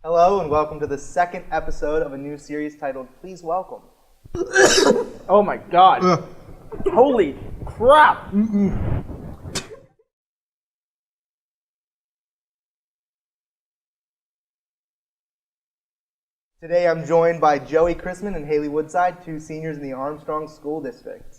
Hello and welcome to the second episode of a new series titled Please Welcome. Oh my god. Holy crap. Today I'm joined by Joey Crissman and Hayley Woodside, two seniors in the Armstrong School District.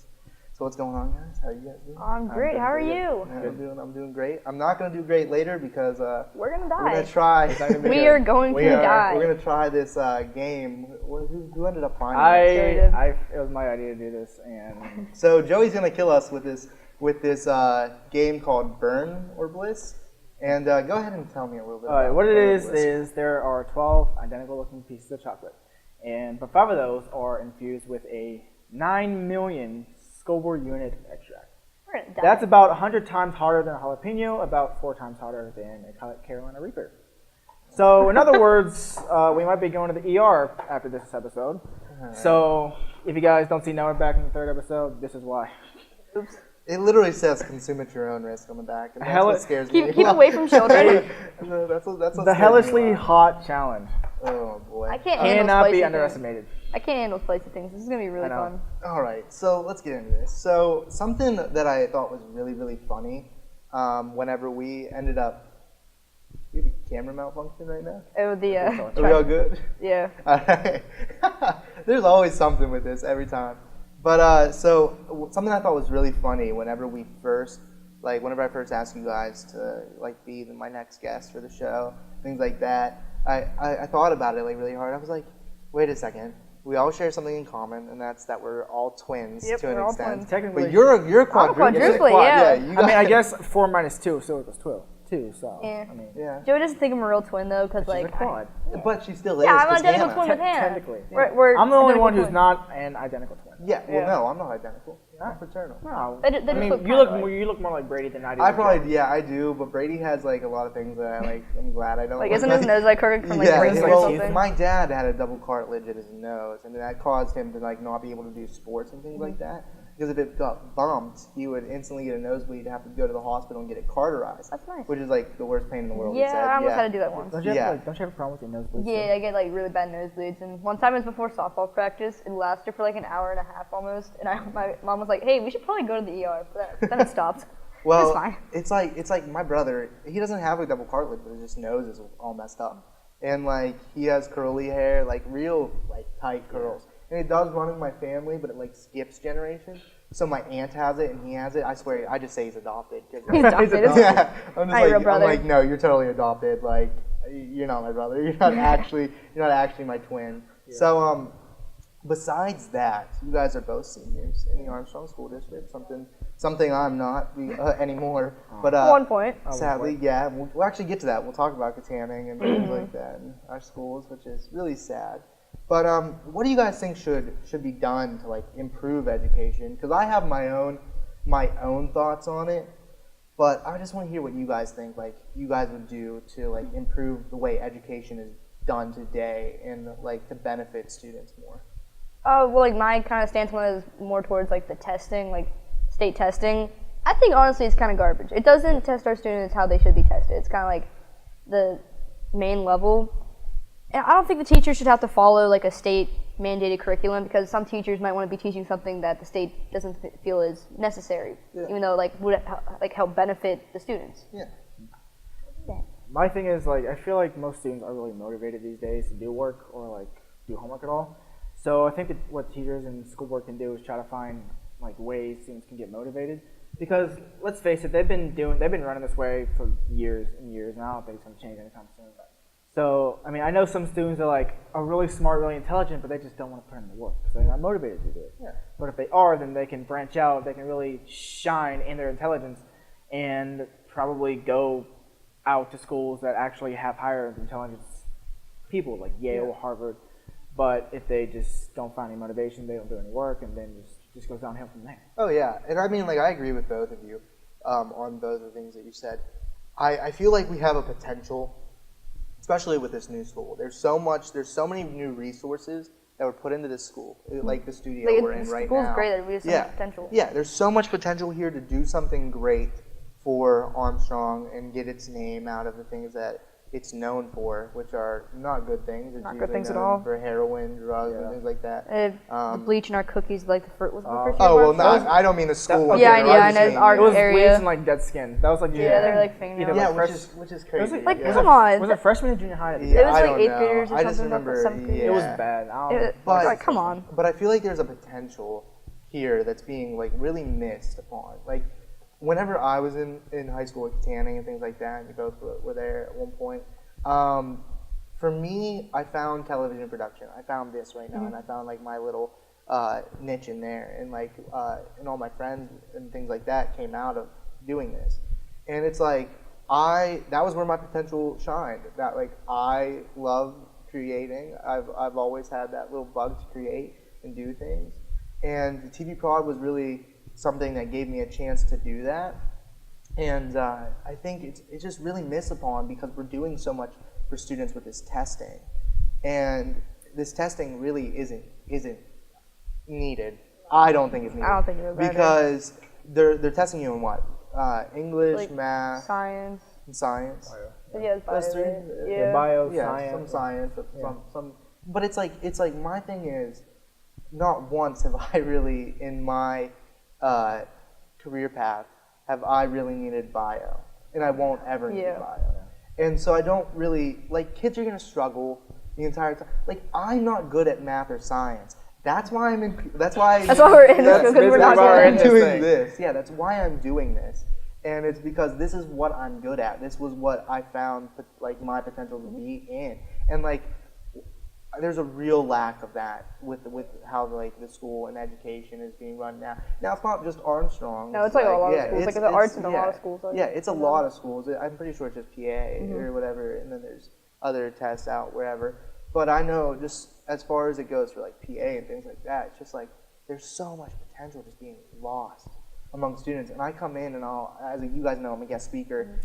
So what's going on, guys? How are you guys doing? I'm great. How are you? Yeah, I'm doing great. I'm not going to do great later because We're gonna die. we're going to try. We are going to die. We're going to try this game. Who ended up finding It was my idea to do this, and it? So Joey's going to kill us with this game called Burn or Bliss. And go ahead and tell me a little bit about what it Burn or is Bliss. there are 12 identical looking pieces of chocolate, but 5 of those are infused with a 9 million school board unit extract. We're gonna die. That's about 100 times harder than a jalapeno, about 4 times harder than a Carolina Reaper. So, in other words, we might be going to the ER after this episode. So, if you guys don't see Noah back in the 3rd episode, this is why. Oops. It literally says consume at your own risk on the back. And that's what scares me. Keep away from children. that's what The hellishly hot challenge Oh boy. I can't handle cannot spicy be things. underestimated. I can't handle spicy things. This is gonna be really I know. fun. All right, so let's get into this. So something that I thought was really, really funny, whenever we ended up, we have a camera malfunction right now? Oh, the Are we all good? yeah. All right. There's always something with this every time. But so something I thought was really funny whenever I first asked you guys to be my next guest for the show, things like that. I thought about it really hard. I was like, wait a second. We all share something in common, and that's that we're all twins Yep, to an we're all extent. twins. Technically, But you're a quadruplet. quadruplet, yeah. You I mean, I guys- guess 4 minus 2 still equals 2. So, Yeah. I mean, Yeah. Joey doesn't think I'm a real twin though, because she's like. a quad. But she still is. Yeah, I'm an 'cause identical Hannah- twin with Hannah. Technically. We're I'm the only identical one who's twins. not an identical twin. Yeah, well, Yeah. no, I'm not identical. I'm fraternal. No, They just I mean, look you kinda look like- you look more like Brady than I do. I probably, I do, but Brady has a lot of things that I'm glad I don't. Like, isn't his nose crooked from yeah, racing or well, something? my dad had a double cartilage in his nose, and that caused him to not be able to do sports and things like that. Because if it got bumped, he would instantly get a nosebleed and have to go to the hospital and get it cauterized. That's nice. Which is the worst pain in the world. he Yeah, said. I almost had to do that once. Don't you have, Yeah. don't you have a problem with your nosebleeds? Yeah, I get really bad nosebleeds, and one time it was before softball practice. It lasted for an hour and a half almost, and my mom was like, "Hey, we should probably go to the ER." But then it stopped. Well, It's fine. it's like my brother. He doesn't have a double cartilage, but his nose is all messed up, and he has curly hair, real tight curls. And it does run in my family, but it skips generations. So my aunt has it, and he has it. I swear, I just say he's adopted. He's adopted. Yeah, I'm Not your just brother. I'm no, you're totally adopted. You're not my brother. You're not actually my twin. Yeah. So besides that, you guys are both seniors in the Armstrong School District. Something I'm not anymore. But 1 point. sadly, yeah, we'll actually get to that. We'll talk about Katanning and things like that in our schools, which is really sad. But what do you guys think should be done to improve education? Because I have my own thoughts on it, but I just want to hear what you guys think. You guys would do to improve the way education is done today and to benefit students more. Oh, well, my kind of stance on it is more towards the testing, state testing. I think honestly it's kind of garbage. It doesn't test our students how they should be tested. It's kind of the main level. And I don't think the teachers should have to follow a state mandated curriculum, because some teachers might want to be teaching something that the state doesn't feel is necessary, even though would help benefit the students. Yeah. My thing is I feel like most students are really motivated these days to do work or do homework at all. So I think that what teachers and school board can do is try to find ways students can get motivated. Because let's face it, they've been running this way for years and years, and I don't think it's going to change anytime soon. So, I mean, I know some students are really smart, really intelligent, but they just don't want to put in the work because they're not motivated to do it. Yeah. But if they are, then they can branch out, they can really shine in their intelligence and probably go out to schools that actually have higher intelligence people, like Yale, Harvard. But if they just don't find any motivation, they don't do any work, and then just goes downhill from there. Oh yeah, and I mean I agree with both of you on both of the things that you said. I feel like we have a potential, especially with this new school. There's so many new resources that were put into this school, like the studio we're in right now. The school's great. We have so much potential. Yeah, there's so much potential here to do something great for Armstrong and get its name out of the things that it's known for, which are not good things. It's Not good usually things at known all. for heroin, drugs, and things like that. The bleach in our cookies, like the first, was it the first Oh year well, of our no, I don't mean the school. okay, Yeah, one, I just know, mean, our It was area. bleach and like dead skin. That was like Yeah, they're like fingernails. Yeah, like which is crazy. Like, yeah. come on. Was it freshman and junior high? Yeah, It was I like don't 8th know. graders or I just something, like remember, 7th graders. It was yeah. bad. But Like, come on. But I feel like there's a potential here that's being like really missed upon. Like whenever I was in high school with tanning and things like that, and you both were there at one point. For me, I found television production. I found this right now, and I found like my little niche in there, and like and all my friends and things like that came out of doing this, and it's like that was where my potential shined. That like I love creating. I've always had that little bug to create and do things, and the TV prod was really something that gave me a chance to do that. And I think it's just really missed upon because we're doing so much for students with this testing, and this testing really isn't needed. I don't think it's needed. I don't think it is either. Because they're testing you in what? English, Like, math, Science. and science. Yeah, it's Those three? bio. Yeah, Yeah. bio, Yeah, science. some science, some. But it's like my thing is, not once have I really in my career path have I really needed bio, and I won't ever need Yeah. bio. And so I don't really like kids are gonna struggle the entire time. Like I'm not good at math or science. That's why I'm in. That's why. That's why we're in this, because we're not That's why good. I'm doing thing. this. Yeah, that's why I'm doing this. And it's because this is what I'm good at. This was what I found like my potential to be in. And like there's a real lack of that with how like the school and education is being run now. Now it's not just Armstrong. No, it's like a lot of schools. Like the arts in a yeah, lot of schools. Like, yeah, it's a lot of schools. I'm pretty sure it's just PA or whatever, and then there's other tests out wherever. But I know just as far as it goes for like PA and things like that, it's just like there's so much potential just being lost among students. And I come in and as you guys know, I'm a guest speaker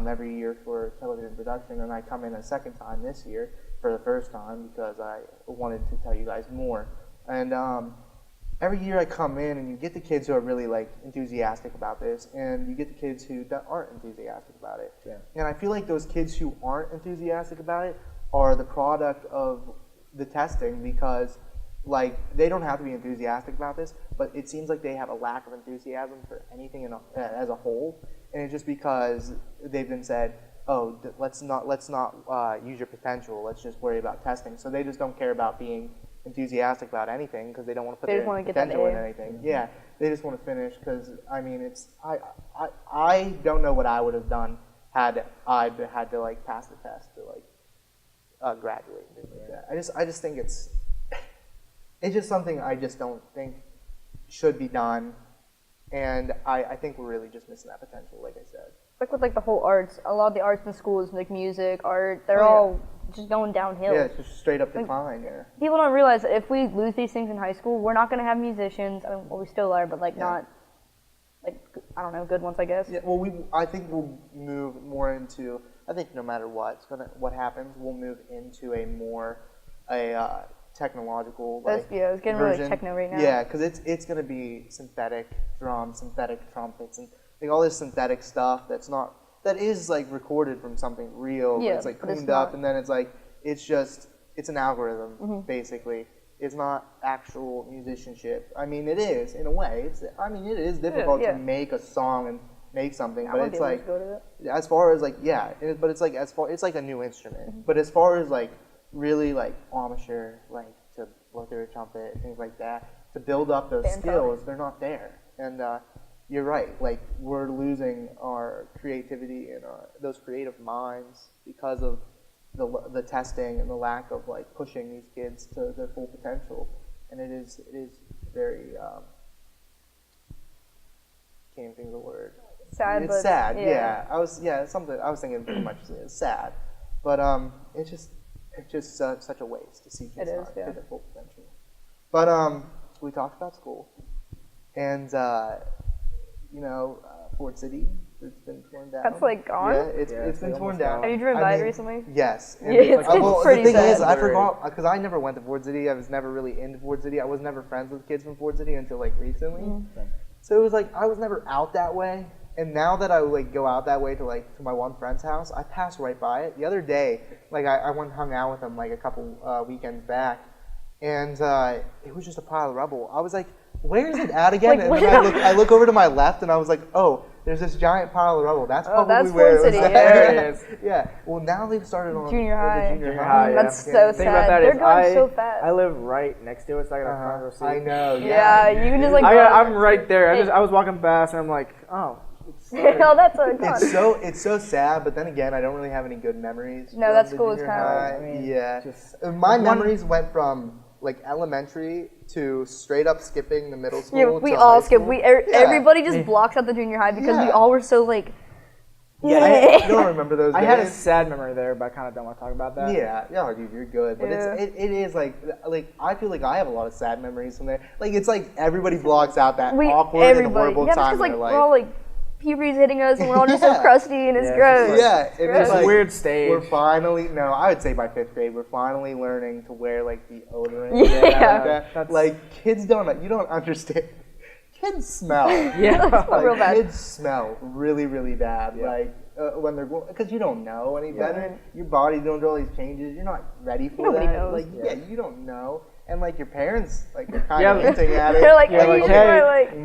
every year for television production, and I come in a second time this year for the first time because I wanted to tell you guys more. And every year I come in and you get the kids who are really like enthusiastic about this, and you get the kids who aren't enthusiastic about it. Yeah. And I feel like those kids who aren't enthusiastic about it are the product of the testing because like they don't have to be enthusiastic about this, but it seems like they have a lack of enthusiasm for anything as a whole, and it's just because they've been said, oh, let's not use your potential. Let's just worry about testing. So they just don't care about being enthusiastic about anything because they don't want to put They their just wanna get that potential in A. anything. Yeah, they just want to finish because I mean it's I don't know what I would have done had I had to like pass the test to like graduate and things like that. I just think it's just something I just don't think should be done, and I think we're really just missing that potential, like I said. like with like the whole arts, a lot of the arts in schools, like music, art, they're Oh, yeah. all just going downhill. Yeah, it's just straight up decline. Yeah. People don't realize that if we lose these things in high school, we're not going to have musicians. I mean, well, we still are, but like not, like, I don't know, good ones, I guess. Yeah, well, I think we'll move more into. I think no matter what happens, we'll move into a technological like It's getting version. really techno right now. Yeah, because it's gonna be synthetic drums, synthetic trumpets, and like all this synthetic stuff that is like recorded from something real. Yeah, but it's like but it's cleaned up, not. and then it's an algorithm basically. It's not actual musicianship. I mean, it is in a way. It is difficult yeah. to make a song and make something, I but wouldn't it's be able like to go to that. as far as like but it's like it's like a new instrument. But as far as like really like amateur, like to blow through a trumpet, things like that, to build up those Fantastic. skills, they're not there. And you're right. Like we're losing our creativity and those creative minds because of the testing and the lack of like pushing these kids to their full potential. And it is very can't even think of the word. Sad, It's but sad. yeah. It's something I was thinking pretty much. It's sad, but it's just such a waste to see kids It is, not yeah. to their full potential. But we talked about school, and Ford City. It's been torn down. That's, like, gone? Yeah, it's been almost torn down. Have you driven I by it mean, recently? Yes. Yeah, it's pretty the thing sad. is, I forgot because I never went to Ford City. I was never really into Ford City. I was never friends with kids from Ford City until like recently. Mm-hmm. So it was like I was never out that way. And now that I like go out that way to like to my one friend's house, I pass right by it. The other day, like I went and hung out with him like a couple weekends back, and it was just a pile of rubble. I was like, "Where is it at again?" Like, and then I look over to my left, and I was like, "Oh, there's this giant pile of rubble. That's probably that's where Flint it was City, at." There it is. Yeah. Well, now they've started on Junior high. The junior Junior high. high, yeah. That's so The thing about sad. that They're is going so fast. I live right next to it, so I got a front row seat. I know. Yeah, you can just like. I'm right there. I was walking past, and I'm like, oh. Oh, that's so fun. It's so sad, but then again, I don't really have any good memories. No, from that the school is junior kinda like- high. I mean, yeah. just- My memories went from like elementary to straight up skipping the middle school. Yeah, we to all high skip. school. Everybody just blocks out the junior high because we Yeah. all were so like. I don't remember those. I had a days. sad memory there, but I kind of don't want to talk about that. Yeah, dude, you're good. But Yeah. it is like I feel like I have a lot of sad memories from there. Like it's like everybody blocks out that awkward and horrible yeah, time because in like their we're life. all like puberty's hitting us and we're all just so Yeah. crusty and it's Yeah, gross. just Yeah, and Gross. it's like, Weird stage. We're finally I would say by 5th grade, we're finally learning to wear like deodorant. Yeah. Like that. That's- Like kids you don't understand. Kids smell. Yeah. That's Like, real bad. kids smell really, really bad. Yeah. Like when they're because you don't know any Yeah. better. Your body's going through all these changes. You're not ready for Nobody that. knows. Like Yeah. you don't know. And like your parents like are kind Yeah, of hinting at it. They're like, Yeah, what are you like, doing? hey, Like,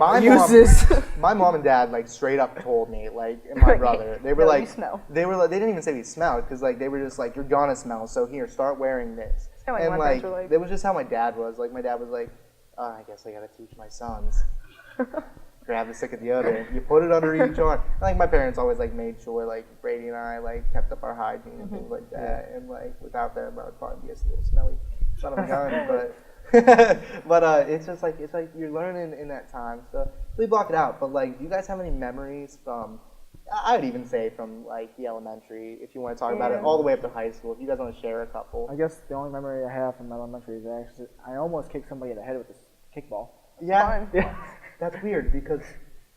My mom and dad like straight up told me like and my brother they were No, like you smell. they were like they didn't even say we smelled because like they were just like you're gonna smell so here start wearing this kinda like and my like parents were like- that was just how my dad was like my dad was like I guess I gotta teach my sons grab the stick of deodorant you put it under each arm and, like my parents always like made sure like Brady and I like kept up our hygiene and things like that and like without them I would probably be a little smelly son of a gun but but it's like you're learning in that time, so we block it out. But like, do you guys have any memories from? I would even say from like the elementary, if you want to talk about it, all the way up to high school. If you guys want to share a couple. I guess the only memory I have from elementary is actually I almost kicked somebody in the head with this kickball. Yeah, Fun. Yeah. that's weird because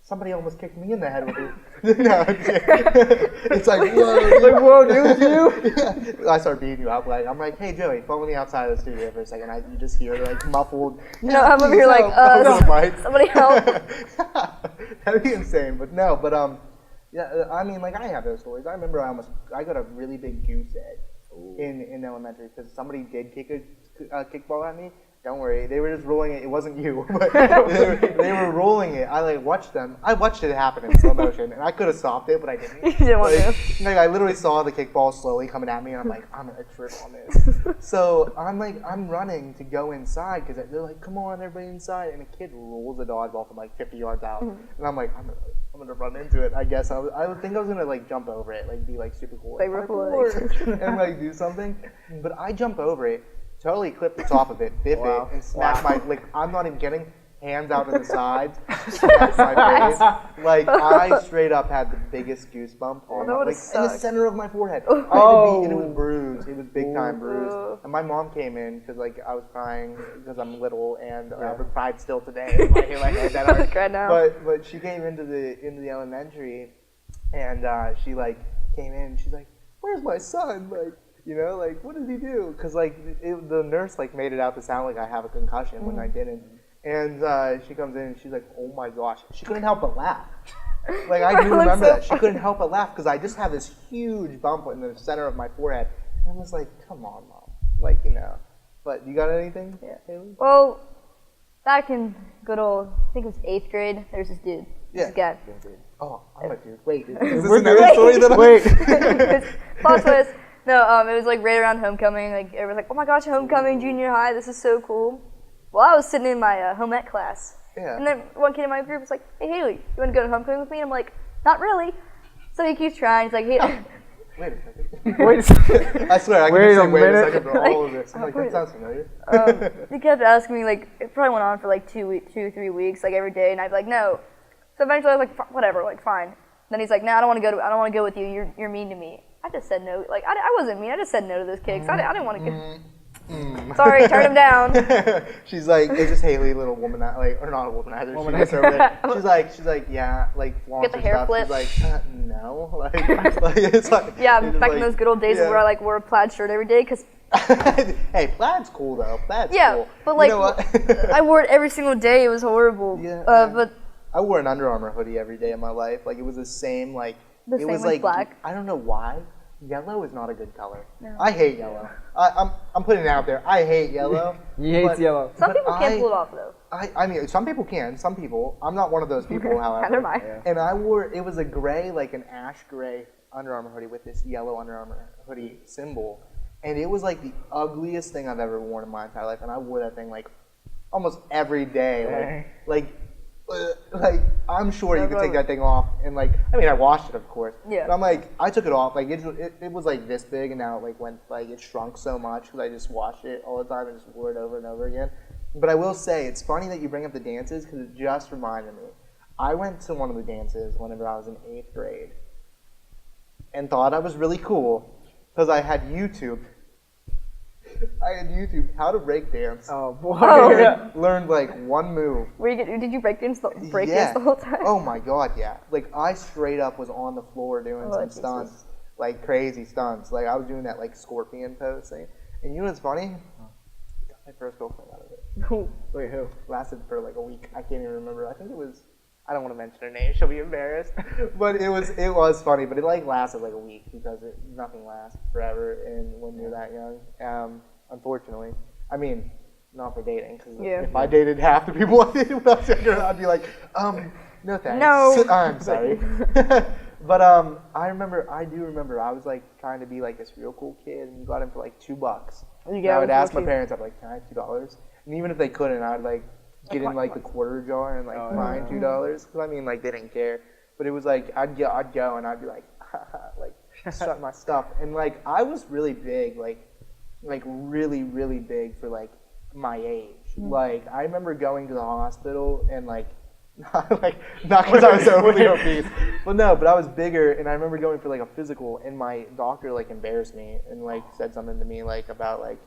somebody almost kicked me in the head with it. No, I'm kidding. It's like whoa, Like, whoa, dude, you? Yeah. I start beating you up. Like I'm like, hey Joey, follow me outside of the studio for a second. You just hear like muffled. No, I'm over here like, somebody help. That'd be insane, but no, but yeah, I mean, like I have those stories. I remember I got a really big goose egg in elementary because somebody did kick a kickball at me. Don't worry, they were just rolling it. It wasn't you, but they were rolling it. I like watched them. I watched it happen in slow motion, and I could have stopped it, but I didn't. You didn't want Like I literally saw the kickball slowly coming at me, and I'm like, I'm gonna trip on this. So I'm running to go inside because they're like, come on, everybody inside, and a kid rolls a dodgeball from like 50 yards out, and I'm like, I'm gonna run into it. I guess I think I was gonna like jump over it, like be like super cool, Like, parkour, and like do something, but I jump over it. Totally clip the top of it, biff Wow. it, and smack my like. I'm not even kidding. Hands out to the sides, smack my face. Like I straight up had the biggest goosebump on that my, would've like in the sucked. center of my forehead. Oh. And it was bruised. It was big time bruised. Ooh. And my mom came in because like I was crying because I'm little and I cried still today. Like, in my head, that hurt. Cry now. But she came into the elementary, and she like came in. And she's like, "Where's my son?" Like. You know, like, what did he do? Because, like, the nurse, like, made it out to sound like I have a concussion when I didn't. And she comes in and she's like, oh, my gosh. She couldn't help but laugh. Like, I do remember that. She couldn't help but laugh because I just have this huge bump in the center of my forehead. And I was like, come on, Mom. Like, you know. But you got anything, Hayley? Well, back in good old, I think it was 8th grade, there's this dude. Yeah. This guy. Oh, I'm a dude. Wait, is this We're another good. story that I... Wait. Plot twist. No, it was like right around homecoming. Like everyone's like, "Oh my gosh, homecoming, junior high! This is so cool." Well, I was sitting in my home ec class, Yeah. and then one kid in my group was like, "Hey Haley, you want to go to homecoming with me?" And I'm like, "Not really." So he keeps trying. He's like, "Hey." Wait a second. Wait a second. I swear, I can Wait just say a wait a minute. second for all of this. I'm like, that sounds familiar. He kept asking me, like, it probably went on for like 2 or 3 weeks, like every day, and I'd be like, no. So eventually I was like, whatever, like fine. Then he's like, no, I don't want to go with you. You're mean to me. I just said no. Like I wasn't mean. I just said no to this kid 'cause I didn't want to go. Sorry, turn him down. She's like, it's just Haley, little womanizer, like, or not a womanizer. She gets over there. She's like, yeah, like, flaunts Get the her hair stuff. flip. She's like, no, like it's like, Yeah, it's back like, in those good old days yeah. where I like wore a plaid shirt every day because Hey, plaid's cool though. Plaid's yeah, cool. but like you know what? I wore it every single day. It was horrible. Yeah. But I wore an Under Armour hoodie every day of my life. Like, it was the same, like, The it same was with like, black? I don't know why. Yellow is not a good color. No. I hate yellow. I'm putting it out there. I hate yellow. He hates but- yellow. Some people can't pull it off though. I mean, some people can. Some people. I'm not one of those people, however. Neither am I. Yeah. And I wore, it was a gray, like an ash gray Under Armour hoodie with this yellow Under Armour hoodie symbol. And it was like the ugliest thing I've ever worn in my entire life. And I wore that thing like almost every day. Like I'm sure you could take that thing off. And like, I mean, I washed it, of course. Yeah. But I'm like, I took it off. Like, it was like this big, and now it like went, like, it shrunk so much because I just washed it all the time and just wore it over and over again. But I will say, it's funny that you bring up the dances because it just reminded me. I went to one of the dances whenever I was in 8th grade and thought I was really cool because I had YouTube. How to break dance. Oh boy. Learned like one move. Did you break dance the Yeah. whole time? Oh my god, yeah. Like, I straight up was on the floor doing some Jesus. stunts, like crazy stunts. Like, I was doing that like scorpion pose thing. And you know what's funny? Got my first girlfriend out of it. Wait, who? Lasted for like a week. I can't even remember. I think it was. I don't want to mention her name. She'll be embarrassed. But it was funny. But it like lasted like a week because nothing lasts forever. And when you're that young, unfortunately, I mean, not for dating. Because if I dated half the people I dated when I was younger, I'd be like, no thanks. No. I'm sorry. But I do remember. I was like trying to be like this real cool kid, and you got him for like $2. And I would ask my parents, I'd be like, can I have $2? And even if they couldn't, I'd like get in like the quarter jar and like find $2 because I mean, like, they didn't care. But it was like I'd go and I'd be like like shut my stuff, and like I was really big, like really really big for like my age. Like, I remember going to the hospital and like not because I was overly obese, but I was bigger, and I remember going for like a physical, and my doctor like embarrassed me and like said something to me like about like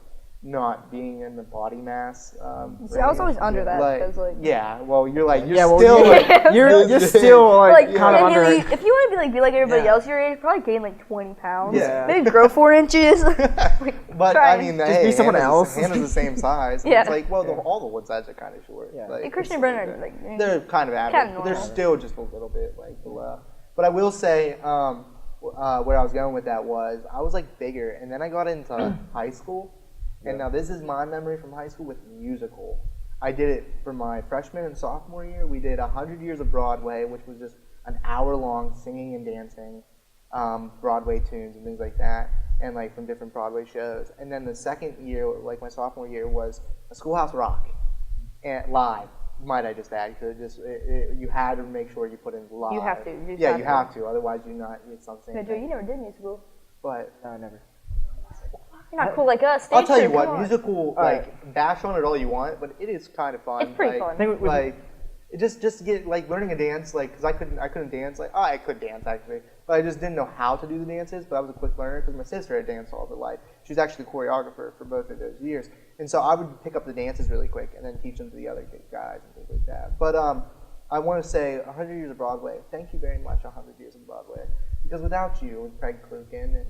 not being in the body mass. See, I was always under that. Yeah, well, you're like, you're well, still you're still like kind of under. If you want to be like everybody else your age, probably gain like 20 pounds. Yeah. Maybe grow 4 inches. But try. I mean, Just be someone else. Hannah's the same size. Yeah. It's like, well, all the Woodsides are kind of short. Yeah. Like, And Christian and Brennan are like they're kind of average, but they're normal. still just a little bit like below. But I will say, where I was going with that was I was like bigger, and then I got into high school. And now this is my memory from high school with musical. I did it for my freshman and sophomore year. We did 100 Years of Broadway, which was just an hour-long singing and dancing, Broadway tunes and things like that, and like from different Broadway shows. And then the second year, like my sophomore year, was a Schoolhouse Rock, and live. Might I just add? Because you had to make sure you put in live. You have to. You have to. Otherwise, it's not the same No, Joe, thing. you never did musical. But No, never. You're not cool like us. I'll tell you Come what, on. musical, like, bash on it all you want, but it is kind of fun. It's pretty like, fun. Like, just to get, like, learning a dance, like, because I couldn't dance, like, I could dance, actually, but I just didn't know how to do the dances, but I was a quick learner, because my sister had danced all of her life. She was actually the choreographer for both of those years, and so I would pick up the dances really quick, and then teach them to the other guys and things like that. But, I want to say, 100 Years of Broadway, thank you very much, 100 Years of Broadway, because without you, and Craig Klukin, and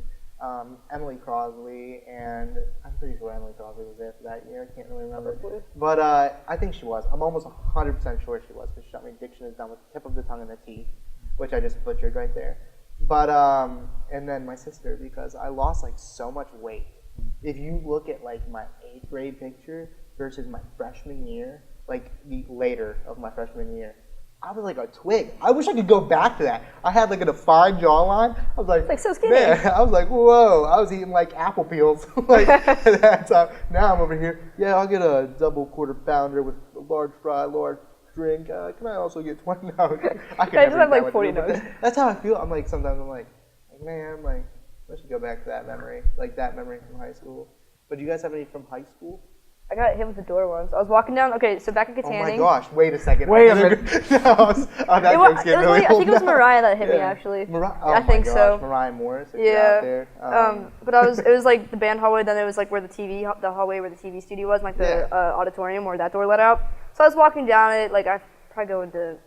Emily Crosley, and I'm pretty sure Emily Crosley was there for that year. I can't really remember. But I think she was. I'm almost 100% sure she was, because she taught me diction is done with the tip of the tongue and the teeth, which I just butchered right there. But, and then my sister, because I lost like so much weight. If you look at like my 8th grade picture versus my freshman year, like the later of my freshman year, I was like a twig. I wish I could go back to that. I had like a defined jawline. I was like so skinny. Man, I was like, whoa. I was eating like apple peels. Like at that time. Now I'm over here. Yeah, I'll get a double quarter pounder with a large fry, large drink. Can I also get 20? No, I could I never just have eat that like much 40 food, but notes. that's how I feel. I'm like, sometimes I'm like, man, like, I should go back to that memory. Like that memory from high school. But do you guys have any from high school? I got hit with the door once. I was walking down. Okay, so back in Oh Katanning. my gosh! Wait a second. Wait a minute. I think it was Mariah that hit me actually. I think so. Mariah Morris. If you're out there. But it was like the band hallway. Then it was like where the hallway where the TV studio was, like the auditorium where that door let out. So I was walking down it. Like I probably go into,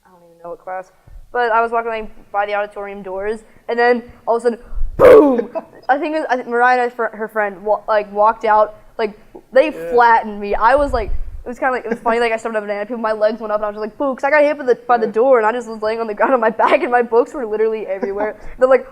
I don't even know what class, but I was walking like by the auditorium doors, and then all of a sudden, boom! I think Mariah and her friend walked out. Like they flattened me. I was like, It was kind of like, it was funny, like I started a banana peel, my legs went up, and I was just like, boo, because I got hit by the door, and I just was laying on the ground on my back, and my books were literally everywhere. They're like,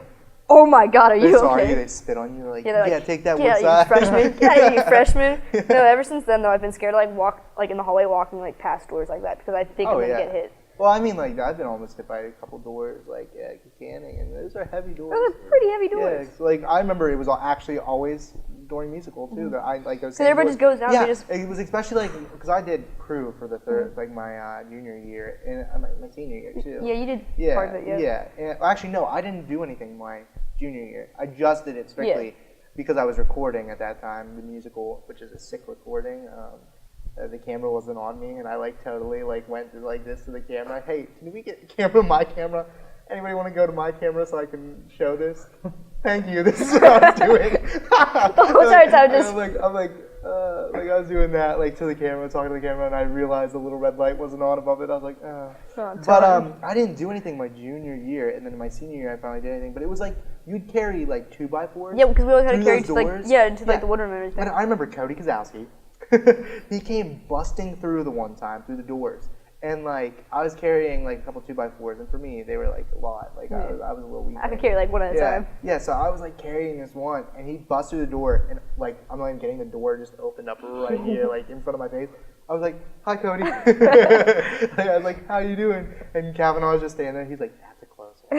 oh my god, are you okay? They spit on you, like, Yeah, take that Get Woodside. out, you freshman. Get out, you freshman. No, ever since then, though, I've been scared to, like, walk, like, in the hallway, walking, like, past doors like that, because I think I'm going to get hit. Well, I mean, like, I've been almost hit by a couple doors, like, at Canning, and those are heavy doors. Those are pretty heavy doors. Yeah, so, like, I remember it was actually always during musical, too, that I was So everybody just goes out, yeah, they just... it was especially, like, because I did crew for the third, like, my junior year, and my senior year, too. Yeah, you did part of it, yeah. Yeah, and, actually, no, I didn't do anything my junior year. I just did it strictly because I was recording at that time, the musical, which is a sick recording. The camera wasn't on me, and I like totally like went through like this to the camera. Hey, can we get the camera, my camera? Anybody want to go to my camera so I can show this? Thank you. This is what I'm doing. The whole entire time just. I'm like I was doing that like to the camera, talking to the camera, and I realized the little red light wasn't on above it. I was like, But I didn't do anything my junior year, and then in my senior year I finally did anything. But it was like you'd carry like 2x4s. Yeah, because we always had to carry to like doors. like the woodroom and everything. But I remember Cody Kozowski. He came busting through the one time through the doors, and like I was carrying like a couple 2x4s, and for me they were like a lot. Like I was a little weak. I could carry like one at a time. Yeah, so I was like carrying this one, and he bust through the door, and like I'm not even getting the door just opened up right here, like in front of my face. I was like, "Hi, Cody." I was like, "How you doing?" And Kavanaugh was just standing there. He's like, "That's a close one."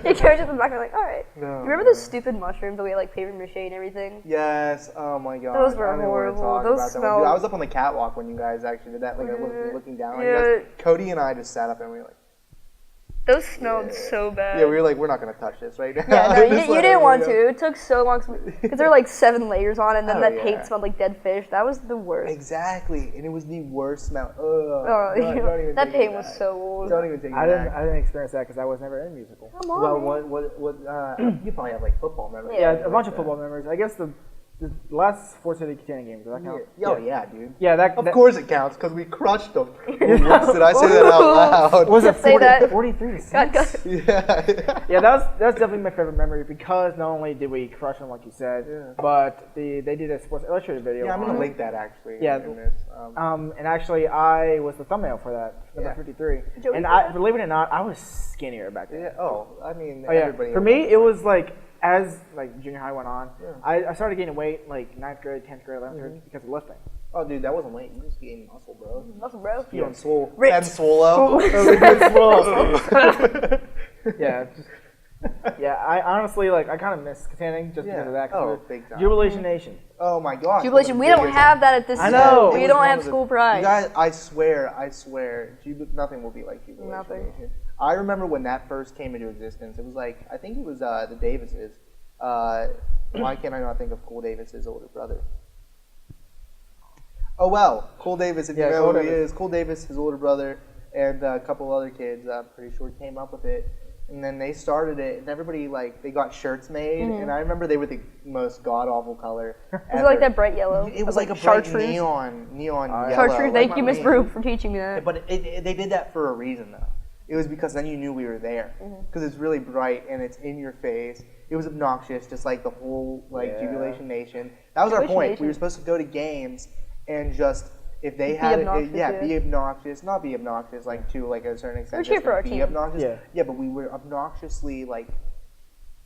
He carries it in the back. I'm like, "All right." No, you remember those stupid mushrooms that we had like paper mache and everything? Yes. Oh my god. Those were I don't even wanna horrible. talk Those about that one. smelled- Dude, I was up on the catwalk when you guys actually did that. Like I was looking down. Like, Yeah. you guys, Cody and I just sat up and we were like. Those smelled so bad. Yeah, we were like, we're not gonna touch this right now. Yeah, no, Just you let didn't want everybody to. It took so long because there were like 7 layers on it, and then Oh, that yeah. paint smelled like dead fish. That was the worst. Exactly, and it was the worst smell. Oh, Don't even that take paint it was back. so old. Don't even take it I back. didn't experience that because I was never in musical. Come on, Well, man. what? You probably have like football memories. Yeah, Yeah, a bunch of football memories. I guess the last Fort City Canning games. Does that count? Oh yeah, dude. Yeah, Of course it counts because we crushed them. Whoops, did I say that out loud? Was it Say 40, that. 43 to 6? God. Yeah. Yeah, that's definitely my favorite memory because not only did we crush them like you said, but they did a Sports Illustrated video. Yeah, I'm on gonna it. link that actually. Yeah. In this. And actually, I was the thumbnail for that, number 53. Joey And did I, that? believe it or not, I was skinnier back then. Yeah. Oh, I mean, Oh, yeah. everybody. For me, it was like as like junior high went on, I started gaining weight like 9th grade, 10th grade, 11th grade because of lifting. Oh, dude, that wasn't weight. You just gained muscle, bro. Muscle, bro. You on swole. Ripped. And swolo. Yeah. Yeah, I honestly I kind of miss Katanning just because of that. 'cause Oh, we're big time. Jubilation Nation. Oh my gosh. Jubilation. We don't have that at this I school. know. We It was don't one have of the- school pride. You guys, I swear, nothing will be like Jubilation Nothing. Nation. I remember when that first came into existence. It was like, I think it was the Davises. Why can't I not think of Cole Davis's older brother? Oh well, Cole Davis, if you know Cole who he Davis. is. Cole Davis, his older brother, and a couple other kids, I'm pretty sure came up with it. And then they started it, and everybody, they got shirts made, and I remember they were the most god-awful color Was it like ever. that bright yellow? It was like a bright chartreuse. neon yellow. Chartreuse. Thank like you, my Miss name. Brew, for teaching me that. But they did that for a reason, though. It was because then you knew we were there. Because it's really bright, and it's in your face. It was obnoxious, just like the whole, Jubilation Nation. That was our Jubilation point. Nation. We were supposed to go to games and just, if they Be had obnoxious, yeah. be obnoxious. Not be obnoxious, to a certain extent. cheer just for our be team. obnoxious. Yeah, but we were obnoxiously,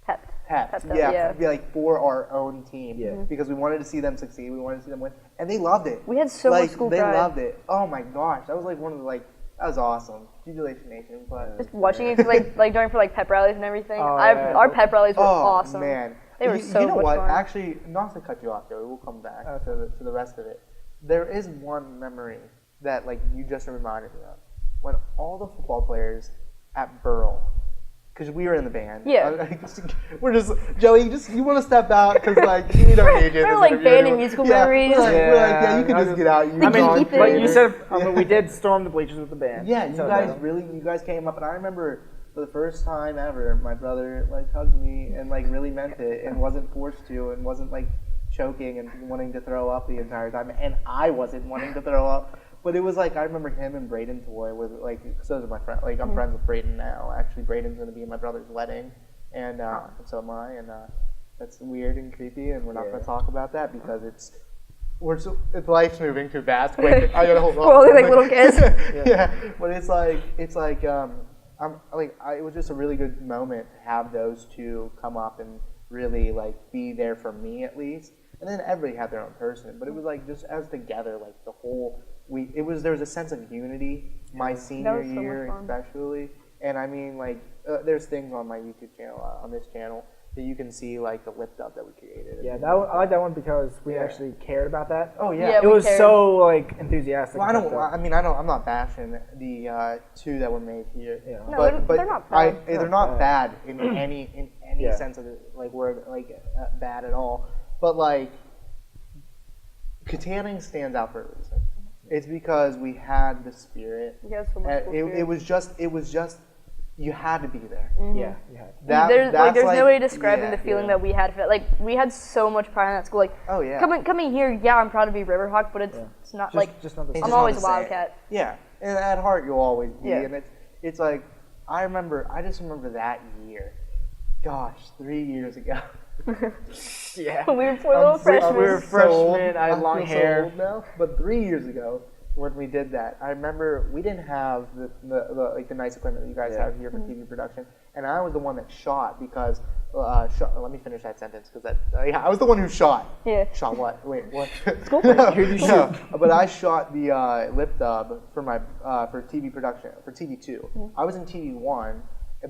Pepped. pepped. Pepped up, Yeah, yeah. be for our own team. Yeah. Because we wanted to see them succeed. We wanted to see them win. And they loved it. We had so much school They pride. loved it. Oh my gosh. That was one of the, that was awesome. Jubilation Nation. But Just watching it, 'cause, during for pep rallies and everything. Oh, yeah. Our pep rallies were oh awesome. man. They were so you know much what? fun. Actually, not to cut you off, Joey. We'll come back to the rest of it. There is one memory that you just reminded me of. When all the football players at Burl, because we were in the band. Yeah. We're just Joey. You want to step out because we don't need you. in We're this interview band and anymore. musical Yeah, memories. We're yeah, you can just get out. You The can go geeky on thing. Like you Twitter. said, we did storm the bleachers with the band. Yeah, you So, guys came up, and I remember for the first time ever, my brother hugged me and really meant it, and wasn't forced to, and wasn't choking and wanting to throw up the entire time, and I wasn't wanting to throw up. But it was I remember him and Braden Toy were because those are my friends. I'm friends with Braden now. Actually, Braden's gonna be in my brother's wedding, and so am I, and that's weird and creepy, and we're not gonna talk about that because it's life's moving too fast. Quick, I gotta hold on. We're only like little kids. Yeah, but it's like it was just a really good moment to have those two come up and really like be there for me at least. And then everybody had their own person, but it was like just as together, like the whole there was a sense of unity my senior year especially. And I mean like there's things on my YouTube channel on this channel that you can see like the lip dub that we created. Yeah, I like that one because we actually cared about that. Oh yeah, it was so like enthusiastic. Well, I'm not bashing the two that were made here. Yeah. No, but they're not bad. They're not bad in any sense of the like word like bad at all. But like Katanning stands out for a reason. It's because we had the spirit. We had so much cool spirit. It was just you had to be there. Mm-hmm. Yeah, you had. There's no way describing the feeling that we had. Like we had so much pride in that school. Like coming here, I'm proud to be Riverhawk, but it's not just not the same. I'm always a Wildcat. Yeah, and at heart you'll always be. Yeah. And it's like I just remember that year. Gosh, 3 years ago. Yeah. We were four little freshmen. We were freshmen. I had long hair. So old now, but 3 years ago when we did that, I remember we didn't have the nice equipment that you guys have here for TV production, and I was the one that shot because let me finish that sentence because I was the one who shot. Yeah. Shot what? Wait, what? No, but I shot the lip dub for my for TV production for TV2. Mm-hmm. I was in TV1,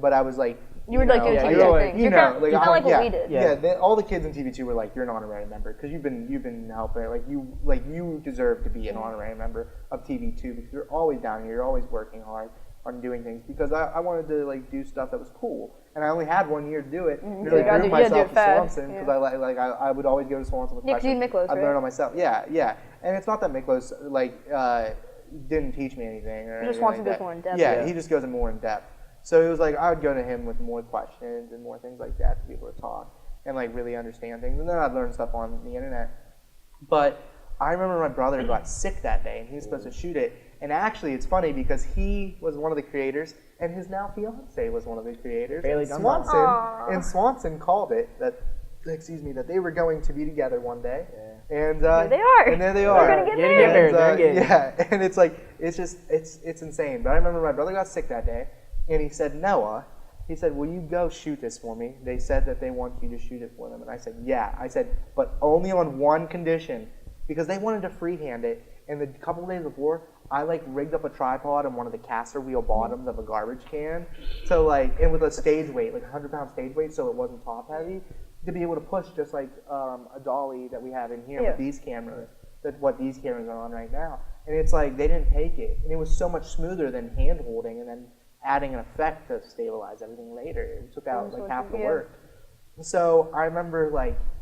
but I was like. You were like doing your thing. You're kind of like what we did. Yeah, all the kids in TV2 were like, "You're an honorary member because you've been helping. You deserve to be an honorary member of TV2 because you're always down here. You're always working hard on doing things because I wanted to like do stuff that was cool, and I only had 1 year to do it. Mm-hmm. Really prove myself to Swanson because I would always go to Swanson with questions. Miklos, I'd learn on myself. Yeah, and it's not that Miklos didn't teach me anything or he just wants to go more in depth. Yeah, he just goes in more in depth. So it was like I would go to him with more questions and more things like that to be able to talk and like really understand things. And then I'd learn stuff on the internet. But I remember my brother got sick that day and he was supposed to shoot it. And actually it's funny because he was one of the creators and his now fiance was one of the creators. Hayley Swanson called it that they were going to be together one day. Yeah. And there they are. And there they are. They're gonna get married. They're engaged. Yeah, and it's like it's insane. But I remember my brother got sick that day. And he said, Noah, will you go shoot this for me? They said that they want you to shoot it for them. And I said, yeah. I said, but only on one condition. Because they wanted to freehand it. And the couple of days before, I rigged up a tripod on one of the caster wheel bottoms of a garbage can. So and with a stage weight, 100-pound stage weight, so it wasn't top heavy, to be able to push just like a dolly that we have in here with these cameras. That's what these cameras are on right now. And it's like, they didn't take it. And it was so much smoother than hand holding and then adding an effect to stabilize everything later. It took out half the work. So I remember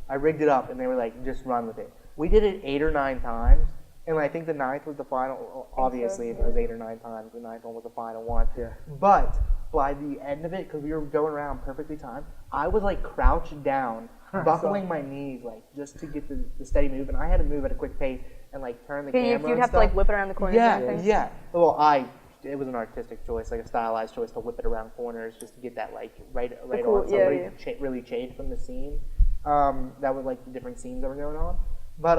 I rigged it up and they were like, just run with it. We did it 8 or 9 times and I think the 9th was the final. Obviously if it was 8 or 9 times, the 9th one was the final one. Yeah. But by the end of it, because we were going around perfectly timed, I was crouched down, buckling my knees just to get the steady move, and I had to move at a quick pace and turn the camera. You'd have to whip it around the corners. Yeah. Well, it was an artistic choice, a stylized choice to whip it around corners just to get that right on somebody really changed from the scene. That was the different scenes that were going on. But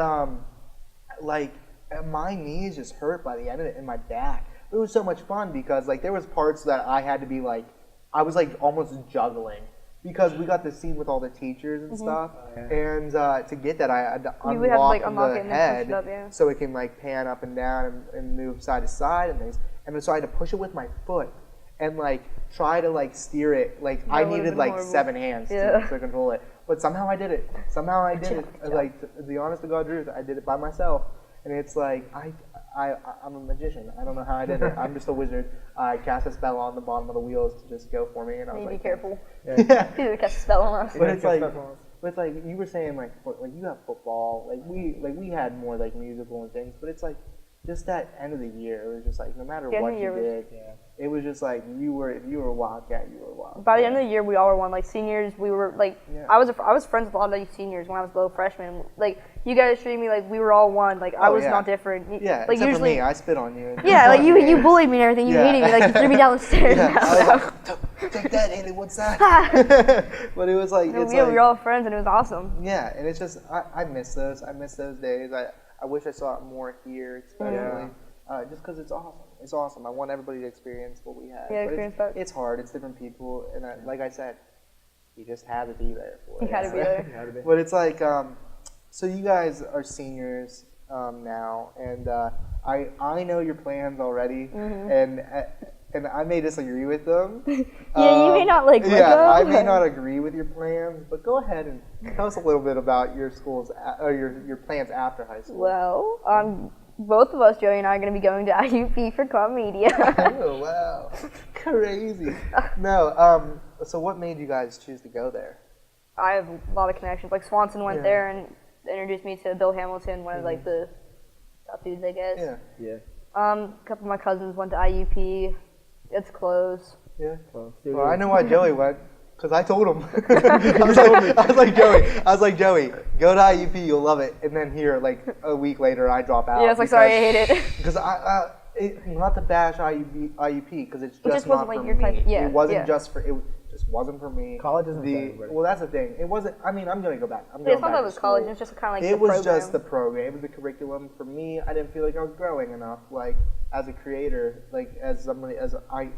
my knees just hurt by the end of it and my back. It was so much fun because there was parts that I had to be I was almost juggling because we got the scene with all the teachers and stuff. And to get that I had to unlock the head so it can pan up and down and move side to side and things. And then so I had to push it with my foot and try to steer it. I needed 7 hands to control it. But somehow I did it. The honest to God truth, I did it by myself. And it's I'm a magician. I don't know how I did it. I'm just a wizard. I cast a spell on the bottom of the wheels to just go for me. And I was be careful. Yeah. You cast a spell on us. But it's you were saying you have football. We had more musical and things. But it's just that end of the year, it was just no matter what you did, it was just if you were a Wildcat, you were a Wildcat. By the end of the year, we all were one. Seniors, we were I was friends with a lot of seniors when I was below freshman. You guys treated me we were all one. I was not different. Yeah, except usually, for me, I spit on you. Yeah, you bullied me and everything. You hated me. You threw me down the stairs. Yeah, I was take that, Hayley Woodside. But it was we were all friends and it was awesome. Yeah, and it's just I miss those. I miss those days. I wish I saw it more here, especially. Just because it's awesome. It's awesome. I want everybody to experience what we had. Yeah, but experience that. it's hard. It's different people. And like I said, you just had to be there for it. You had to be there. But it's like, so you guys are seniors now, and I know your plans already, and I may disagree with them. Yeah, you may not like them. Yeah, I may not agree with your plans, but go ahead and tell us a little bit about your schools or your plans after high school. Well, both of us, Joey and I, are going to be going to IUP for comm media. Oh, wow. Crazy. No, so what made you guys choose to go there? I have a lot of connections. Like Swanson went there and introduced me to Bill Hamilton, one of like the top dudes, I guess. Yeah. A couple of my cousins went to IUP. It's close. Yeah. Close. Well, I know why Joey went. Because I told him. I was like, Joey, go to IUP, you'll love it. And then here, like a week later, I drop out. Yeah, it's like, sorry, I hate it. Because not to bash IUP, because it's just not wasn't for like your me. type. Yeah, it wasn't just for, it just wasn't for me. College isn't for everybody. Well, that's the thing. It wasn't, I mean, I'm going to go back. I'm Yeah, going it's not back that it to was school. college, it's just kind of like It the was program. just the program. It was the curriculum. For me, I didn't feel like I was growing enough, like, as a creator, like, I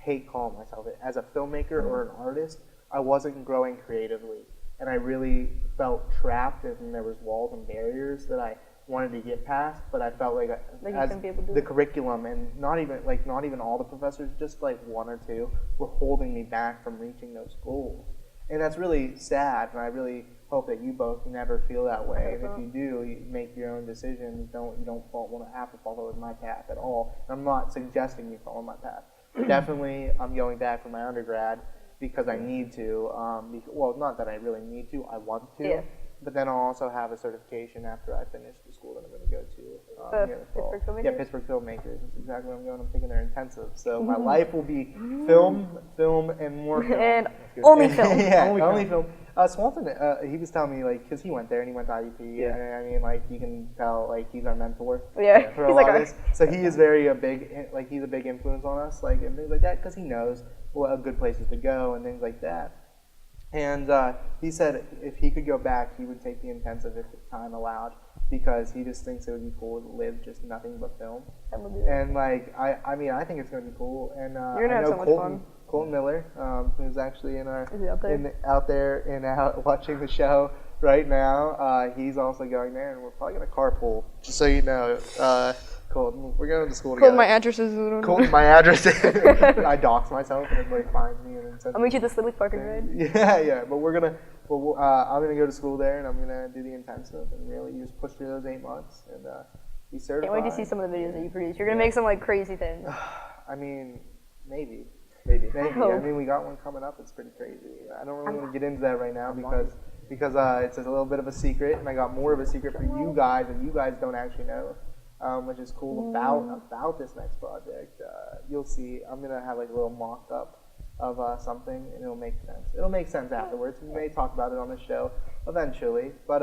hate calling myself it, as a filmmaker or an artist, I wasn't growing creatively. And I really felt trapped, and there was walls and barriers that I wanted to get past, but I felt like as the curriculum, and not even all the professors, just like one or two, were holding me back from reaching those goals. And that's really sad, and I really hope that you both never feel that way. And if you do, you make your own decisions. You don't want to have to follow my path at all. And I'm not suggesting you follow my path. Definitely, I'm going back for my undergrad because I need to. Well, not that I really need to. I want to. Yeah. But then I'll also have a certification after I finish the school that I'm going to go to. Pittsburgh Filmmakers? Yeah, Pittsburgh Filmmakers. That's exactly where I'm going. I'm taking their intensive. So my life will be film, and more film. And only film. Yeah, only film. Swanson, he was telling me, like, because he went there and he went to IUP. Yeah. And I mean, like, you can tell, like, he's our mentor. Yeah. For a He's lot like of this. So he is he's a big influence on us, like, and things like that, because he knows what good places to go and things like that. And he said if he could go back, he would take the intensive if time allowed, because he just thinks it would be cool to live just nothing but film. And like, I mean, I think it's going to be cool. And you're gonna have so much fun. Colton Miller, who's actually in our out watching the show right now. He's also going there, and we're probably going to carpool. Just so you know, Colton, we're going to school together. Colton, my address is. Colton, my address is. I dox myself, and everybody finds me, and then sends I'll meet you at the Slidley Park and ride. Yeah. But we're gonna. Well, I'm gonna go to school there, and I'm gonna do the intensive, and really just push through those 8 months and be certified. Can't wait to see some of the videos that you produce. You're gonna make some like crazy things. I mean, maybe. Maybe. I mean, we got one coming up. It's pretty crazy. I don't really want to get into that right now because it's a little bit of a secret, and I got more of a secret for you guys, and you guys don't actually know, which is cool about this next project. You'll see. I'm gonna have like a little mock-up of something, and it'll make sense. It'll make sense afterwards. We may talk about it on the show eventually, but